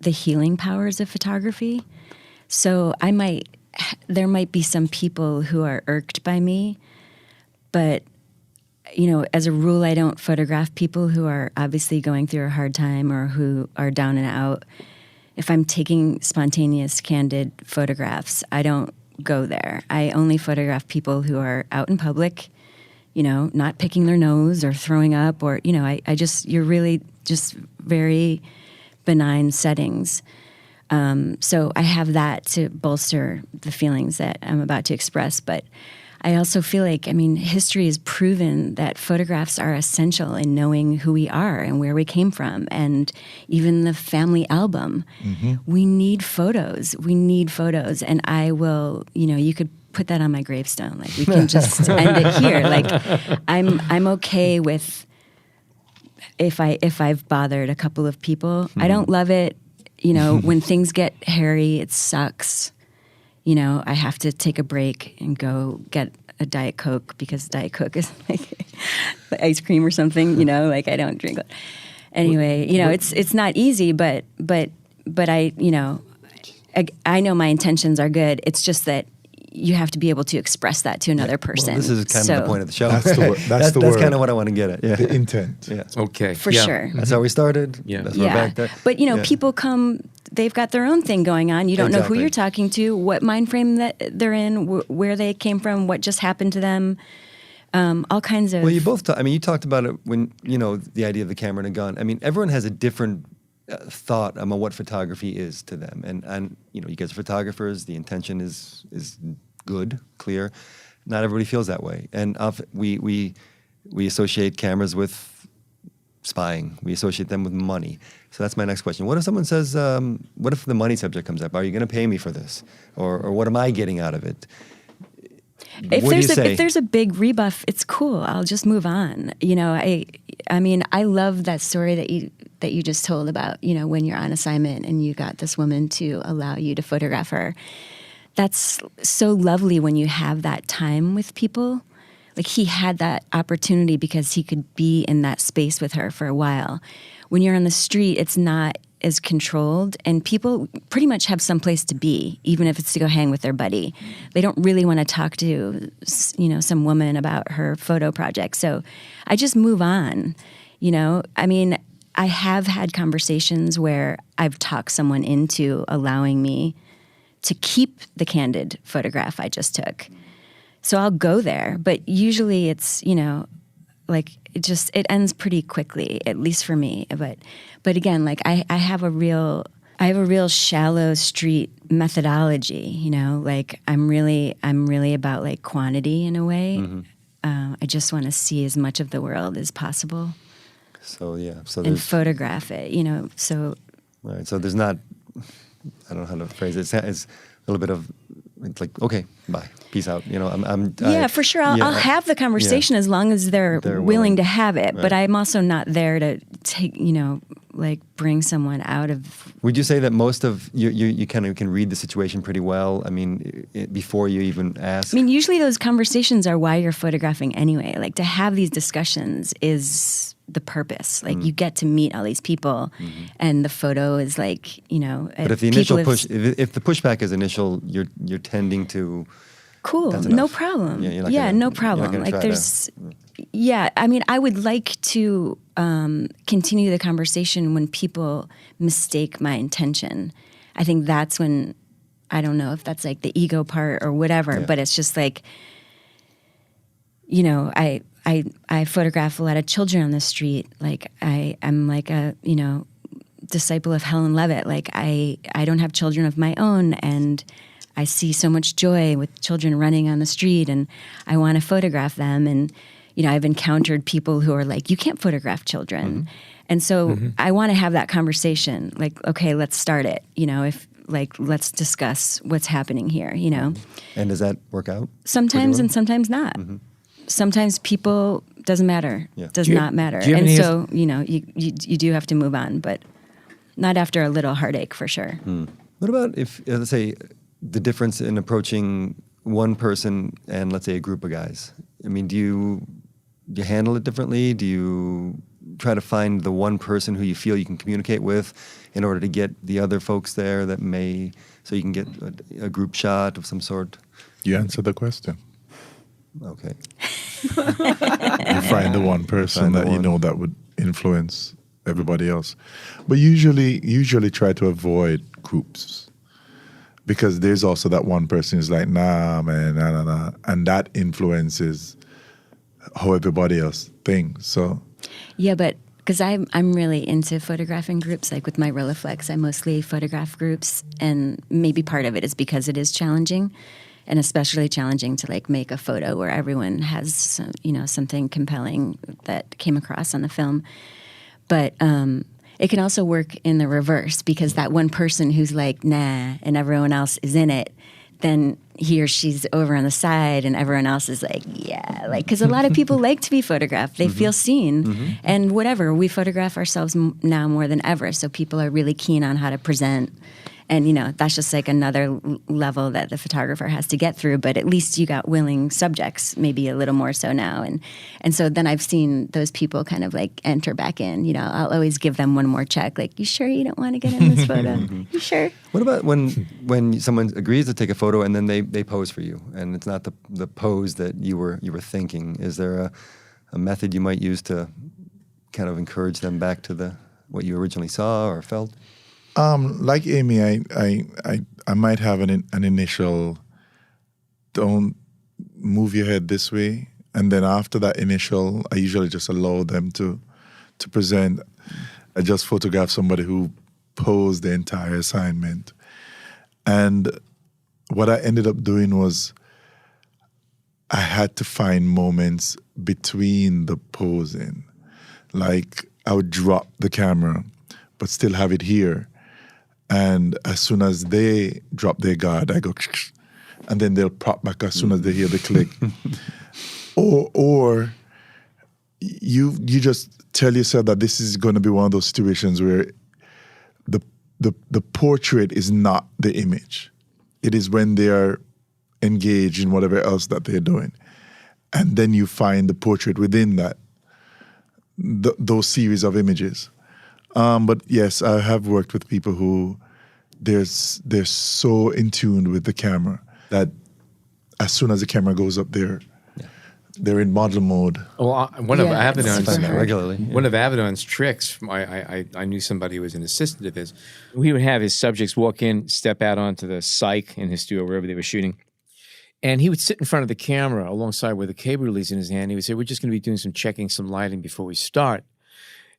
the healing powers of photography. So there might be some people who are irked by me, but as a rule, I don't photograph people who are obviously going through a hard time or who are down and out. If I'm taking spontaneous, candid photographs, I don't go there. I only photograph people who are out in public, not picking their nose or throwing up or, you're really just very benign settings. So I have that to bolster the feelings that I'm about to express, but I also feel like, history has proven that photographs are essential in knowing who we are and where we came from. And even the family album, we need photos. And I will, you could put that on my gravestone. Like, we can just end it here. Like, I'm okay with if I've bothered a couple of people. I don't love it. When things get hairy, it sucks. I have to take a break and go get a Diet Coke because Diet Coke is like ice cream or something, I don't drink it. Anyway, it's not easy, but but I know my intentions are good. It's just that you have to be able to express that to another person. Well, this is kind of the point of the show. That's the word. That's That's kind of what I want to get at. Yeah. The intent. Yeah. Okay. For sure. That's how we started. Yeah. That's where we're back there. But people come, they've got their own thing going on. You don't know who Exactly. you're talking to, what mind frame that they're in, where they came from, what just happened to them. All kinds of. Well, you both. You talked about it when the idea of the camera and a gun. I mean, everyone has a different thought about what photography is to them, and you guys are photographers. The intention is good, clear. Not everybody feels that way, and often we associate cameras with spying. We associate them with money. So that's my next question. What if someone says, "What if the money subject comes up? Are you going to pay me for this, or what am I getting out of it?" If there's a big rebuff, it's cool. I'll just move on. I mean, I love that story that you just told about, when you're on assignment and you got this woman to allow you to photograph her. That's so lovely when you have that time with people. Like, he had that opportunity because he could be in that space with her for a while. When you're on the street, it's not as controlled, and people pretty much have some place to be, even if it's to go hang with their buddy. They don't really want to talk to, some woman about her photo project. So I just move on, I mean, I have had conversations where I've talked someone into allowing me to keep the candid photograph I just took. So I'll go there, but usually it's, it ends pretty quickly, at least for me. But again, I have a real shallow street methodology, I'm really about quantity in a way. Mm-hmm. I just want to see as much of the world as possible. So and photograph it, so. Right. So there's not, I don't know how to phrase it. It's a little bit of, it's like, okay, bye, peace out. For sure. I'll have the conversation as long as they're willing to have it. Right. But I'm also not there to take, bring someone out of. Would you say that most of you kind of can read the situation pretty well? I mean, before you even ask. I mean, usually those conversations are why you're photographing anyway. Like, to have these discussions is the purpose. Like, you get to meet all these people, and the photo is But if the initial if the pushback is initial, you're tending to. Cool, That's no enough. problem. Yeah, no problem. Like, there's. I mean, I would like to continue the conversation when people mistake my intention. I think that's when, I don't know if that's the ego part or whatever, but it's just I photograph a lot of children on the street. I'm a, disciple of Helen Levitt. I don't have children of my own, and I see so much joy with children running on the street, and I want to photograph them. And, I've encountered people who are like, you can't photograph children. And so I want to have that conversation. Okay, let's start it. Let's discuss what's happening here, And does that work out? Sometimes and sometimes not. Sometimes people, doesn't matter, does not matter. And so, you do have to move on, but not after a little heartache, for sure. What about if, let's say, the difference in approaching one person and, let's say, a group of guys? I mean, do you handle it differently? Do you try to find the one person who you feel you can communicate with in order to get the other folks there so you can get a group shot of some sort? You answered the question. Okay. You find the one person that you know that would influence everybody else. But usually try to avoid groups, because there's also that one person who's like, nah, man, nah. And that influences how everybody else thinks. So. Yeah, but because I'm really into photographing groups. With my Rolleiflex, I mostly photograph groups, and maybe part of it is because it is challenging, and especially challenging to make a photo where everyone has something compelling that came across on the film. But it can also work in the reverse, because that one person who's like, nah, and everyone else is in it, then he or she's over on the side and everyone else is like, yeah. Because a lot of people like to be photographed. They feel seen. And whatever, we photograph ourselves now more than ever. So people are really keen on how to present And, that's just like another level that the photographer has to get through. But at least you got willing subjects, maybe a little more so now. And so then I've seen those people kind of like enter back in. I'll always give them one more check. Like, you sure you don't want to get in this photo? You sure? What about when someone agrees to take a photo and then they pose for you, and it's not the pose that you were thinking? Is there a method you might use to kind of encourage them back to what you originally saw or felt? Like Amy, I might have an initial, don't move your head this way, and then after that initial, I usually just allow them to present. I just photograph somebody who posed the entire assignment, and what I ended up doing was I had to find moments between the posing, like I would drop the camera, but still have it here. And as soon as they drop their guard, I go, and then they'll pop back as soon as they hear the click. Or you just tell yourself that this is going to be one of those situations where the portrait is not the image. It is when they are engaged in whatever else that they're doing. And then you find the portrait within those series of images. But yes, I have worked with people who they're so in tune with the camera that as soon as the camera goes up there, they're in model mode. Well, one of Avedon's tricks, I knew somebody who was an assistant of his. He would have his subjects walk in, step out onto the cyc in his studio, wherever they were shooting. And he would sit in front of the camera alongside with a cable release in his hand. He would say, we're just going to be doing some checking, some lighting before we start.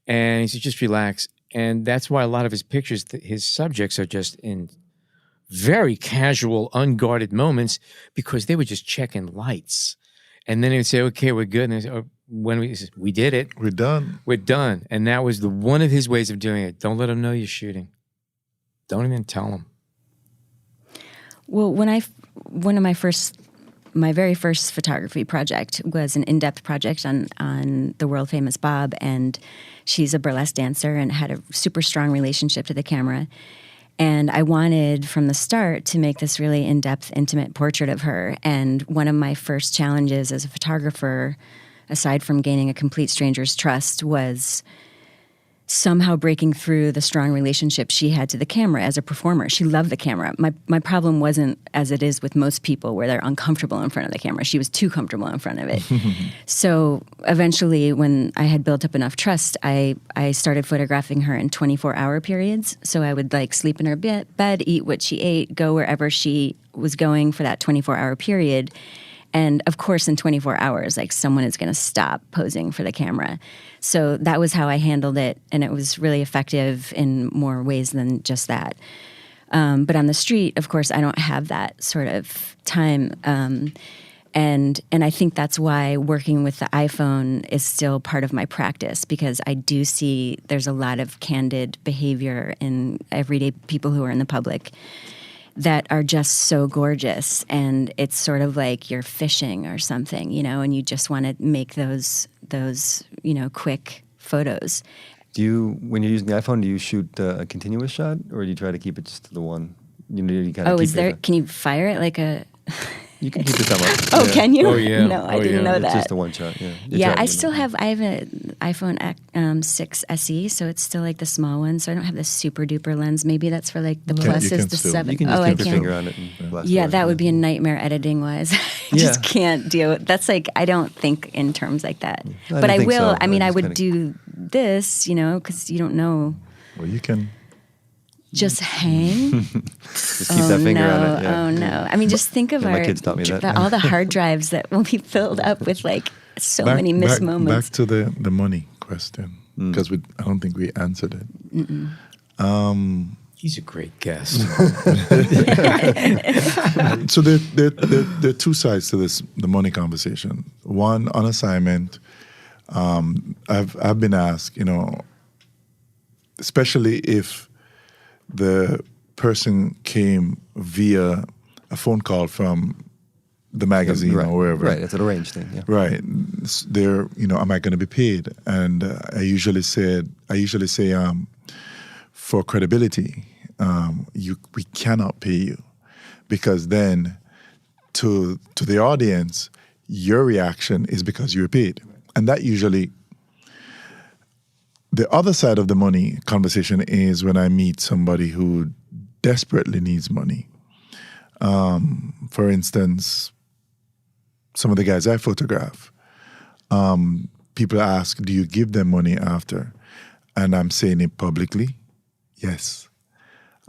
And he said, just relax. And that's why a lot of his pictures, his subjects are just in very casual, unguarded moments because they were just checking lights. And then he would say, okay, we're good. And they say, we did it. We're done. We're done. And that was one of his ways of doing it. Don't let them know you're shooting. Don't even tell them. Well, my very first photography project was an in-depth project on the world famous Bob, and she's a burlesque dancer and had a super strong relationship to the camera. And I wanted from the start to make this really in-depth, intimate portrait of her. And one of my first challenges as a photographer, aside from gaining a complete stranger's trust, was somehow breaking through the strong relationship she had to the camera as a performer. She loved the camera. My problem wasn't as it is with most people where they're uncomfortable in front of the camera. She was too comfortable in front of it. So eventually when I had built up enough trust, I started photographing her in 24-hour periods. So I would sleep in her bed, eat what she ate, go wherever she was going for that 24-hour period. And of course, in 24 hours, someone is going to stop posing for the camera. So that was how I handled it, and it was really effective in more ways than just that. But on the street, of course, I don't have that sort of time. And I think that's why working with the iPhone is still part of my practice, because I do see there's a lot of candid behavior in everyday people who are in the public that are just so gorgeous, and it's sort of like you're fishing or something, and you just want to make those quick photos. When you're using the iPhone, do you shoot a continuous shot, or do you try to keep it just to the one? Can you fire it like a? You can keep it that way. Oh, yeah. Can you? Oh, yeah. No, I didn't know that. It's just a one shot, yeah. Yeah, I have an iPhone 6 SE, so it's still the small one, so I don't have the super duper lens. Maybe that's for the pluses, the 7. You can just keep your finger on it and blast Yeah, that would be a nightmare editing wise. I just can't deal with that's I don't think in terms like that. But I will. So. I would do this, because you don't know. Well, you can. Just hang? Just keep that finger on it. Yeah. Oh, no. Just think of my kids taught me that. all the hard drives that will be filled up with so many missed moments. Back to the money question, because I don't think we answered it. He's a great guest. So there are two sides to the money conversation. One, on assignment, I've been asked, especially if the person came via a phone call from the magazine or wherever. Right, it's an arranged thing. Yeah. Right. They're, am I going to be paid? And I usually say, for credibility, we cannot pay you, because then to the audience, your reaction is because you were paid. And that usually, the other side of the money conversation is when I meet somebody who desperately needs money. For instance, some of the guys I photograph, people ask, do you give them money after? And I'm saying it publicly, yes.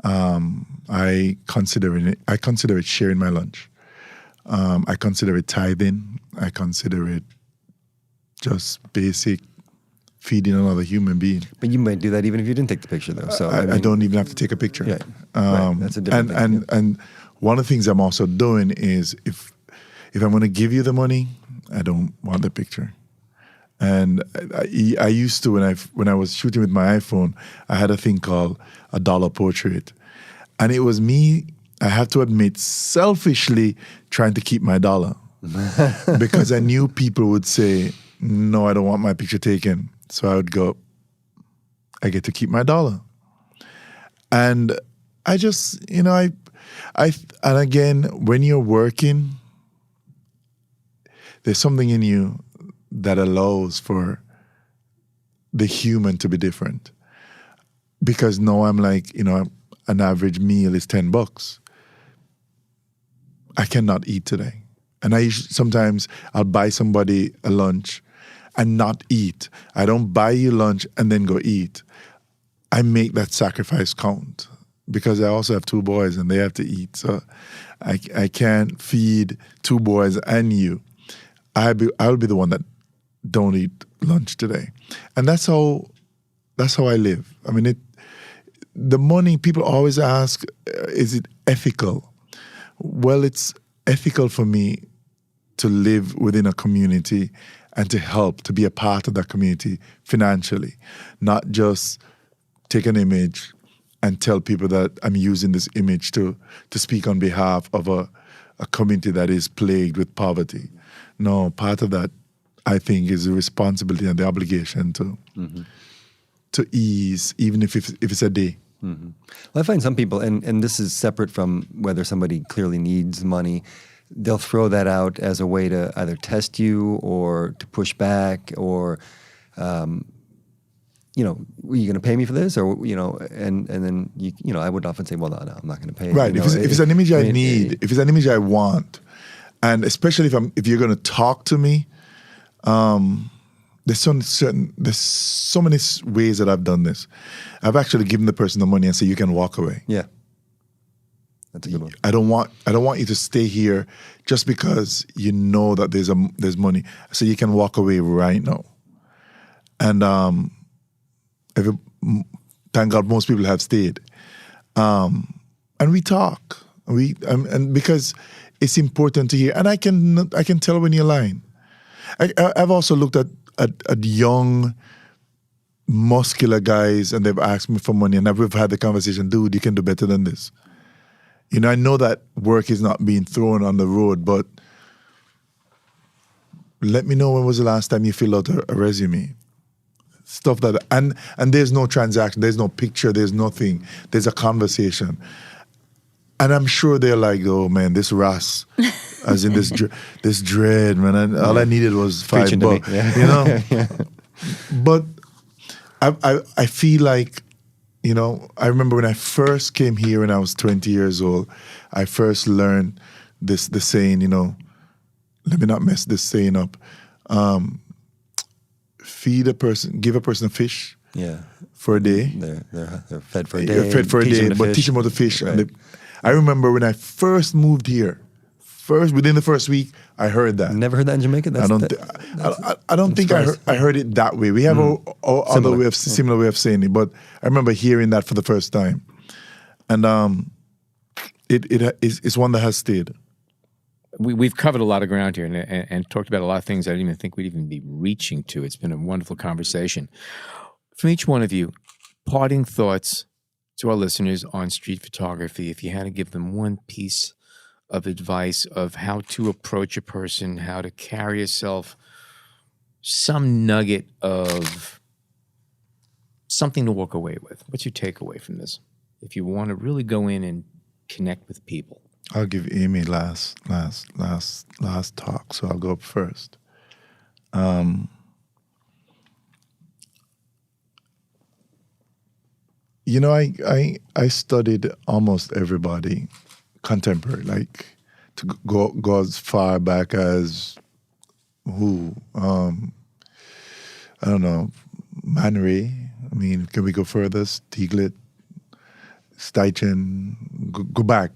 I consider it sharing my lunch. I consider it tithing. I consider it just basic feeding another human being. But you might do that even if you didn't take the picture, though. So I don't even have to take a picture. Yeah, right. That's a different thing. And one of the things I'm also doing is if I'm going to give you the money, I don't want the picture. And I used to, when I was shooting with my iPhone, I had a thing called a dollar portrait. And it was me, I have to admit, selfishly trying to keep my dollar. Because I knew people would say, no, I don't want my picture taken. So I would go, I get to keep my dollar. And I just, and again, when you're working, there's something in you that allows for the human to be different. Because now I'm like, an average meal is $10. I cannot eat today. And sometimes I'll buy somebody a lunch and not eat. I don't buy you lunch and then go eat. I make that sacrifice count because I also have 2 boys and they have to eat. So I can't feed 2 boys and you. I'll be the one that don't eat lunch today. And that's how I live. I mean, the money, people always ask, is it ethical? Well, it's ethical for me to live within a community and to help, to be a part of that community financially, not just take an image and tell people that I'm using this image to speak on behalf of a community that is plagued with poverty. No, part of that, I think, is the responsibility and the obligation to ease, even if it's a day. Mm-hmm. Well, I find some people, and this is separate from whether somebody clearly needs money, they'll throw that out as a way to either test you or to push back or, are you going to pay me for this? Or, and then, I would often say, well, no, I'm not going to pay. Right. If it's an image I need, if it's an image I want, and especially if you're going to talk to me, there's so many ways that I've done this. I've actually given the person the money and say, you can walk away. Yeah. That's a good one. I don't want you to stay here just because you know that there's money. So you can walk away right now. And thank God most people have stayed. And we talk. And because it's important to hear. And I can tell when you're lying. I've also looked at young, muscular guys, and they've asked me for money, and we've had the conversation, dude, you can do better than this. I know that work is not being thrown on the road, but let me know when was the last time you filled out a resume. Stuff like that. And there's no transaction, there's no picture, there's nothing. There's a conversation. And I'm sure they're like, oh man, this Ras, as in this dread, man. All I needed was $5. Yeah. But I feel like, I remember when I first came here when I was 20 years old, I first learned the saying, let me not mess this saying up. Give a person a fish for a day. They're fed for a day. They're fed for a day, but teach them how to fish. Right. I remember when I first moved here, within the first week, I heard that. Never heard that in Jamaica? I don't think I heard it that way. We have our similar way of saying it, but I remember hearing that for the first time. And it's one that has stayed. We've covered a lot of ground here and talked about a lot of things I didn't even think we'd even be reaching to. It's been a wonderful conversation. From each one of you, parting thoughts to our listeners on street photography, if you had to give them one piece of advice of how to approach a person, how to carry yourself, some nugget of something to walk away with. What's your takeaway from this? if you want to really go in and connect with people? I'll give Amy last talk, so I'll go up first. You know, I studied almost everybody contemporary, like to go as far back as who? I don't know, Man Ray. I mean, can we go further? Stieglitz, Steichen, go back.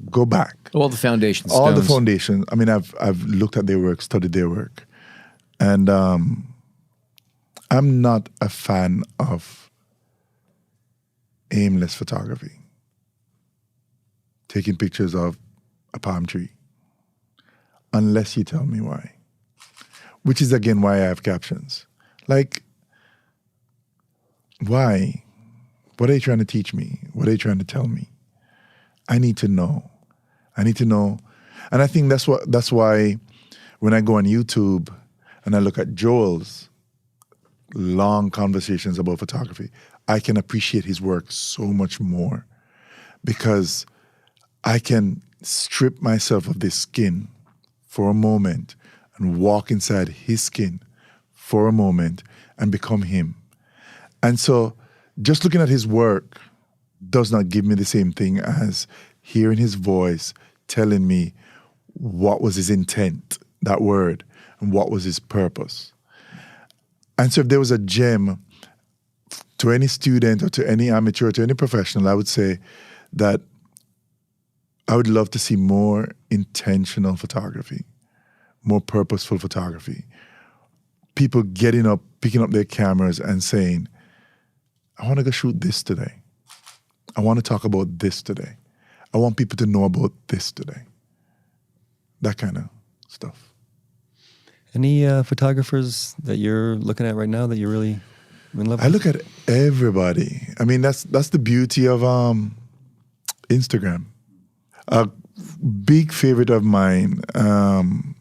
All the foundations. All the foundations. I mean, I've looked at their work, studied their work, and I'm not a fan of aimless photography. Taking pictures of a palm tree, unless you tell me why. Which is again why I have captions. Like, why? What are you trying to teach me? What are you trying to tell me? I need to know. And I think that's why when I go on YouTube and I look at Joel's long conversations about photography, I can appreciate his work so much more because I can strip myself of this skin for a moment and walk inside his skin for a moment and become him. And so just looking at his work does not give me the same thing as hearing his voice telling me what was his intent, that word, and what was his purpose. And so if there was a gem to any student or to any amateur, to any professional, I would say that I would love to see more intentional photography, more purposeful photography. People getting up, picking up their cameras and saying, I want to go shoot this today. I want to talk about this today. I want people to know about this today. That kind of stuff. Any photographers that you're looking at right now that you're really in love with? I look at everybody. I mean, that's the beauty of Instagram. A big favorite of mine, and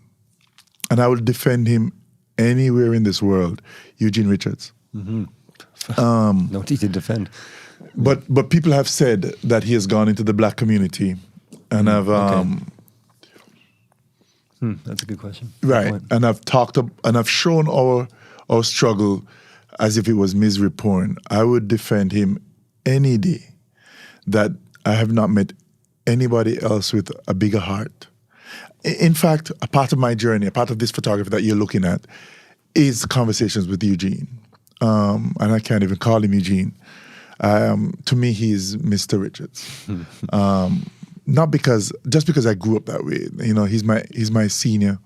I will defend him anywhere in this world, Eugene Richards. Mm-hmm. No need to defend. But people have said that he has gone into the black community, and I've that's a good question. Right, and I've talked up and I've shown our struggle as if it was misery porn. I would defend him any day. That I have not met anybody else with a bigger heart. In fact, a part of my journey, a part of this photography that you're looking at, is conversations with Eugene. And I can't even call him Eugene. To me, he's Mr. Richards. Not just because I grew up that way. You know, he's my senior.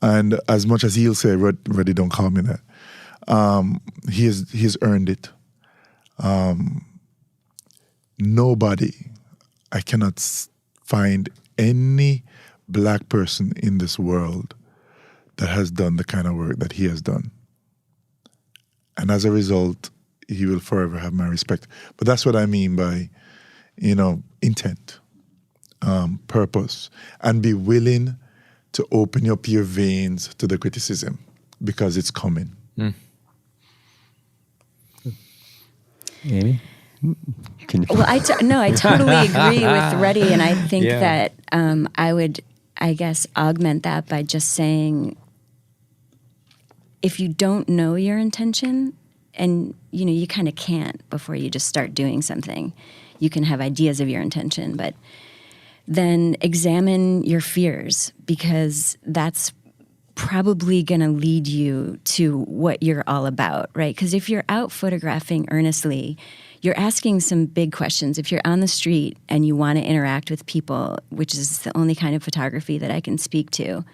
And as much as he'll say, Ruddy, don't call me that. He has earned it. Nobody, I cannot find any black person in this world that has done the kind of work that he has done. And as a result, he will forever have my respect. But that's what I mean by, intent, purpose, and be willing to open up your veins to the criticism because it's coming. Amy? Well, I totally agree with Ruddy, and I think that I would, I guess, augment that by just saying, if you don't know your intention, and you kind of can't before you just start doing something, you can have ideas of your intention, but then examine your fears, because that's probably going to lead you to what you're all about, right? Because if you're out photographing earnestly, you're asking some big questions. If you're on the street and you want to interact with people, which is the only kind of photography that I can speak to,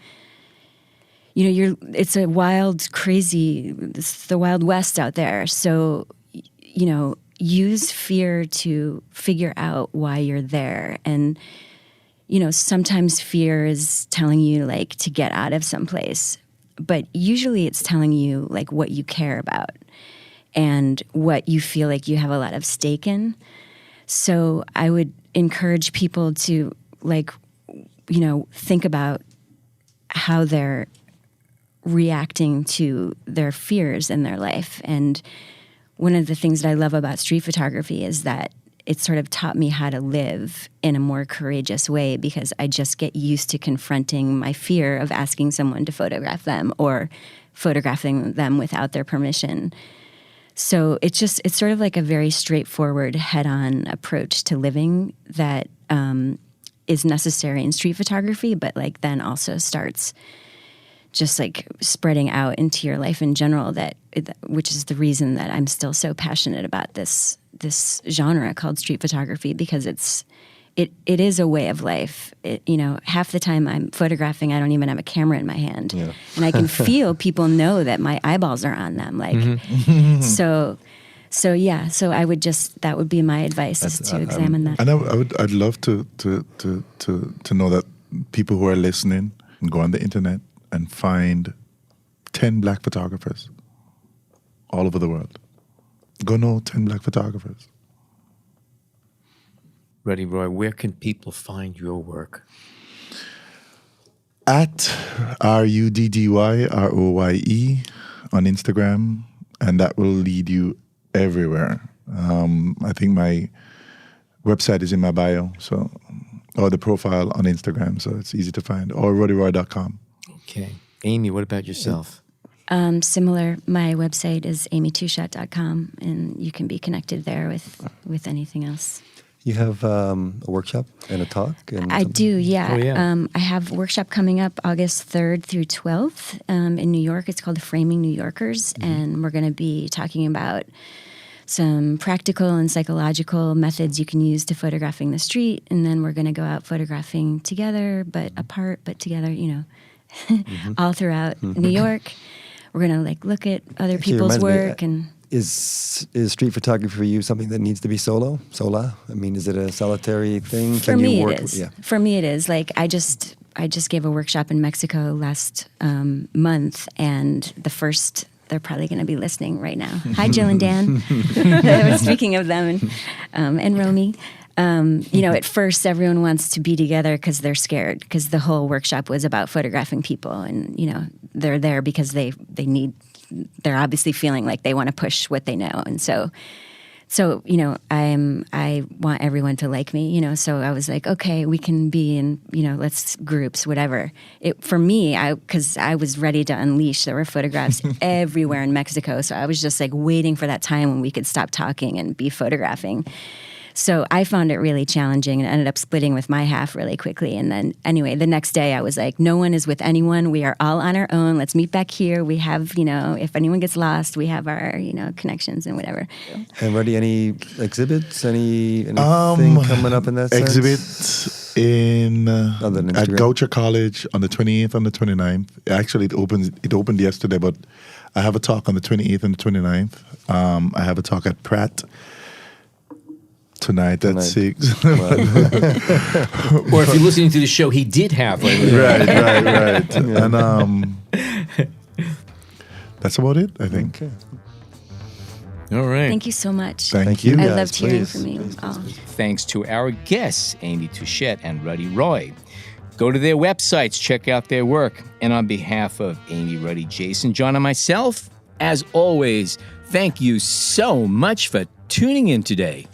it's a wild, crazy, it's the Wild West out there. So, use fear to figure out why you're there. And, sometimes fear is telling you to get out of someplace, but usually it's telling you what you care about and what you feel like you have a lot of stake in. So I would encourage people to think about how they're reacting to their fears in their life. And one of the things that I love about street photography is that it sort of taught me how to live in a more courageous way, because I just get used to confronting my fear of asking someone to photograph them or photographing them without their permission. So it's sort of like a very straightforward, head-on approach to living that is necessary in street photography, but like then also starts just like spreading out into your life in general, which is the reason that I'm still so passionate about this genre called street photography, because it is a way of life. Half the time I'm photographing, I don't even have a camera in my hand, and I can feel people know that my eyeballs are on them. Like, so I would that would be my advice, is to examine that. And I'd love to know that people who are listening and go on the internet and find 10 black photographers all over the world. Go know 10 black photographers. Ruddy, Roye, where can people find your work? At RUDDYROYE on Instagram, and that will lead you everywhere. I think my website is in my bio, or the profile on Instagram, so it's easy to find, or ruddyroye.com. Okay. Amy, what about yourself? Similar. My website is amytouchette.com, and you can be connected there with anything else. You have a workshop and a talk? I do, yeah. Oh, yeah. I have a workshop coming up August 3rd through 12th in New York. It's called Framing New Yorkers, and we're going to be talking about some practical and psychological methods you can use to photographing the street, and then we're going to go out photographing together, but apart, but together, all throughout New York. We're going to look at other people's work. And is street photography for you something that needs to be sola? I mean, is it a solitary thing? For me, it is. Yeah. For me, it is. Like, I just gave a workshop in Mexico last month, and they're probably going to be listening right now. Hi, Jill and Dan. I was speaking of them, and Romy. At first everyone wants to be together because they're scared, because the whole workshop was about photographing people, and they're there because they're obviously feeling like they want to push what they know, and so I want everyone to like me, so I was like, okay, we can be in, let's groups, whatever. For me, because I was ready to unleash. There were photographs everywhere in Mexico, so I was just like waiting for that time when we could stop talking and be photographing. So I found it really challenging and ended up splitting with my half really quickly. And then anyway, the next day I was like, no one is with anyone. We are all on our own. Let's meet back here. We have, if anyone gets lost, we have our, connections and whatever. And Ruddy, any exhibits, anything coming up in that sense? Exhibits at Goucher College on the 28th and the 29th. Actually, it opened yesterday, but I have a talk on the 28th and the 29th. I have a talk at Pratt tonight at 6. Or if you're listening to the show, he did have right. Right. And that's about it, I think. Okay. All right. Thank you so much. Thank you. I guys. loved hearing Please. from you all. Thanks to our guests, Amy Touchette and Ruddy Roye. Go to their websites, check out their work. And on behalf of Amy, Ruddy, Jason, John, and myself, as always, thank you so much for tuning in today.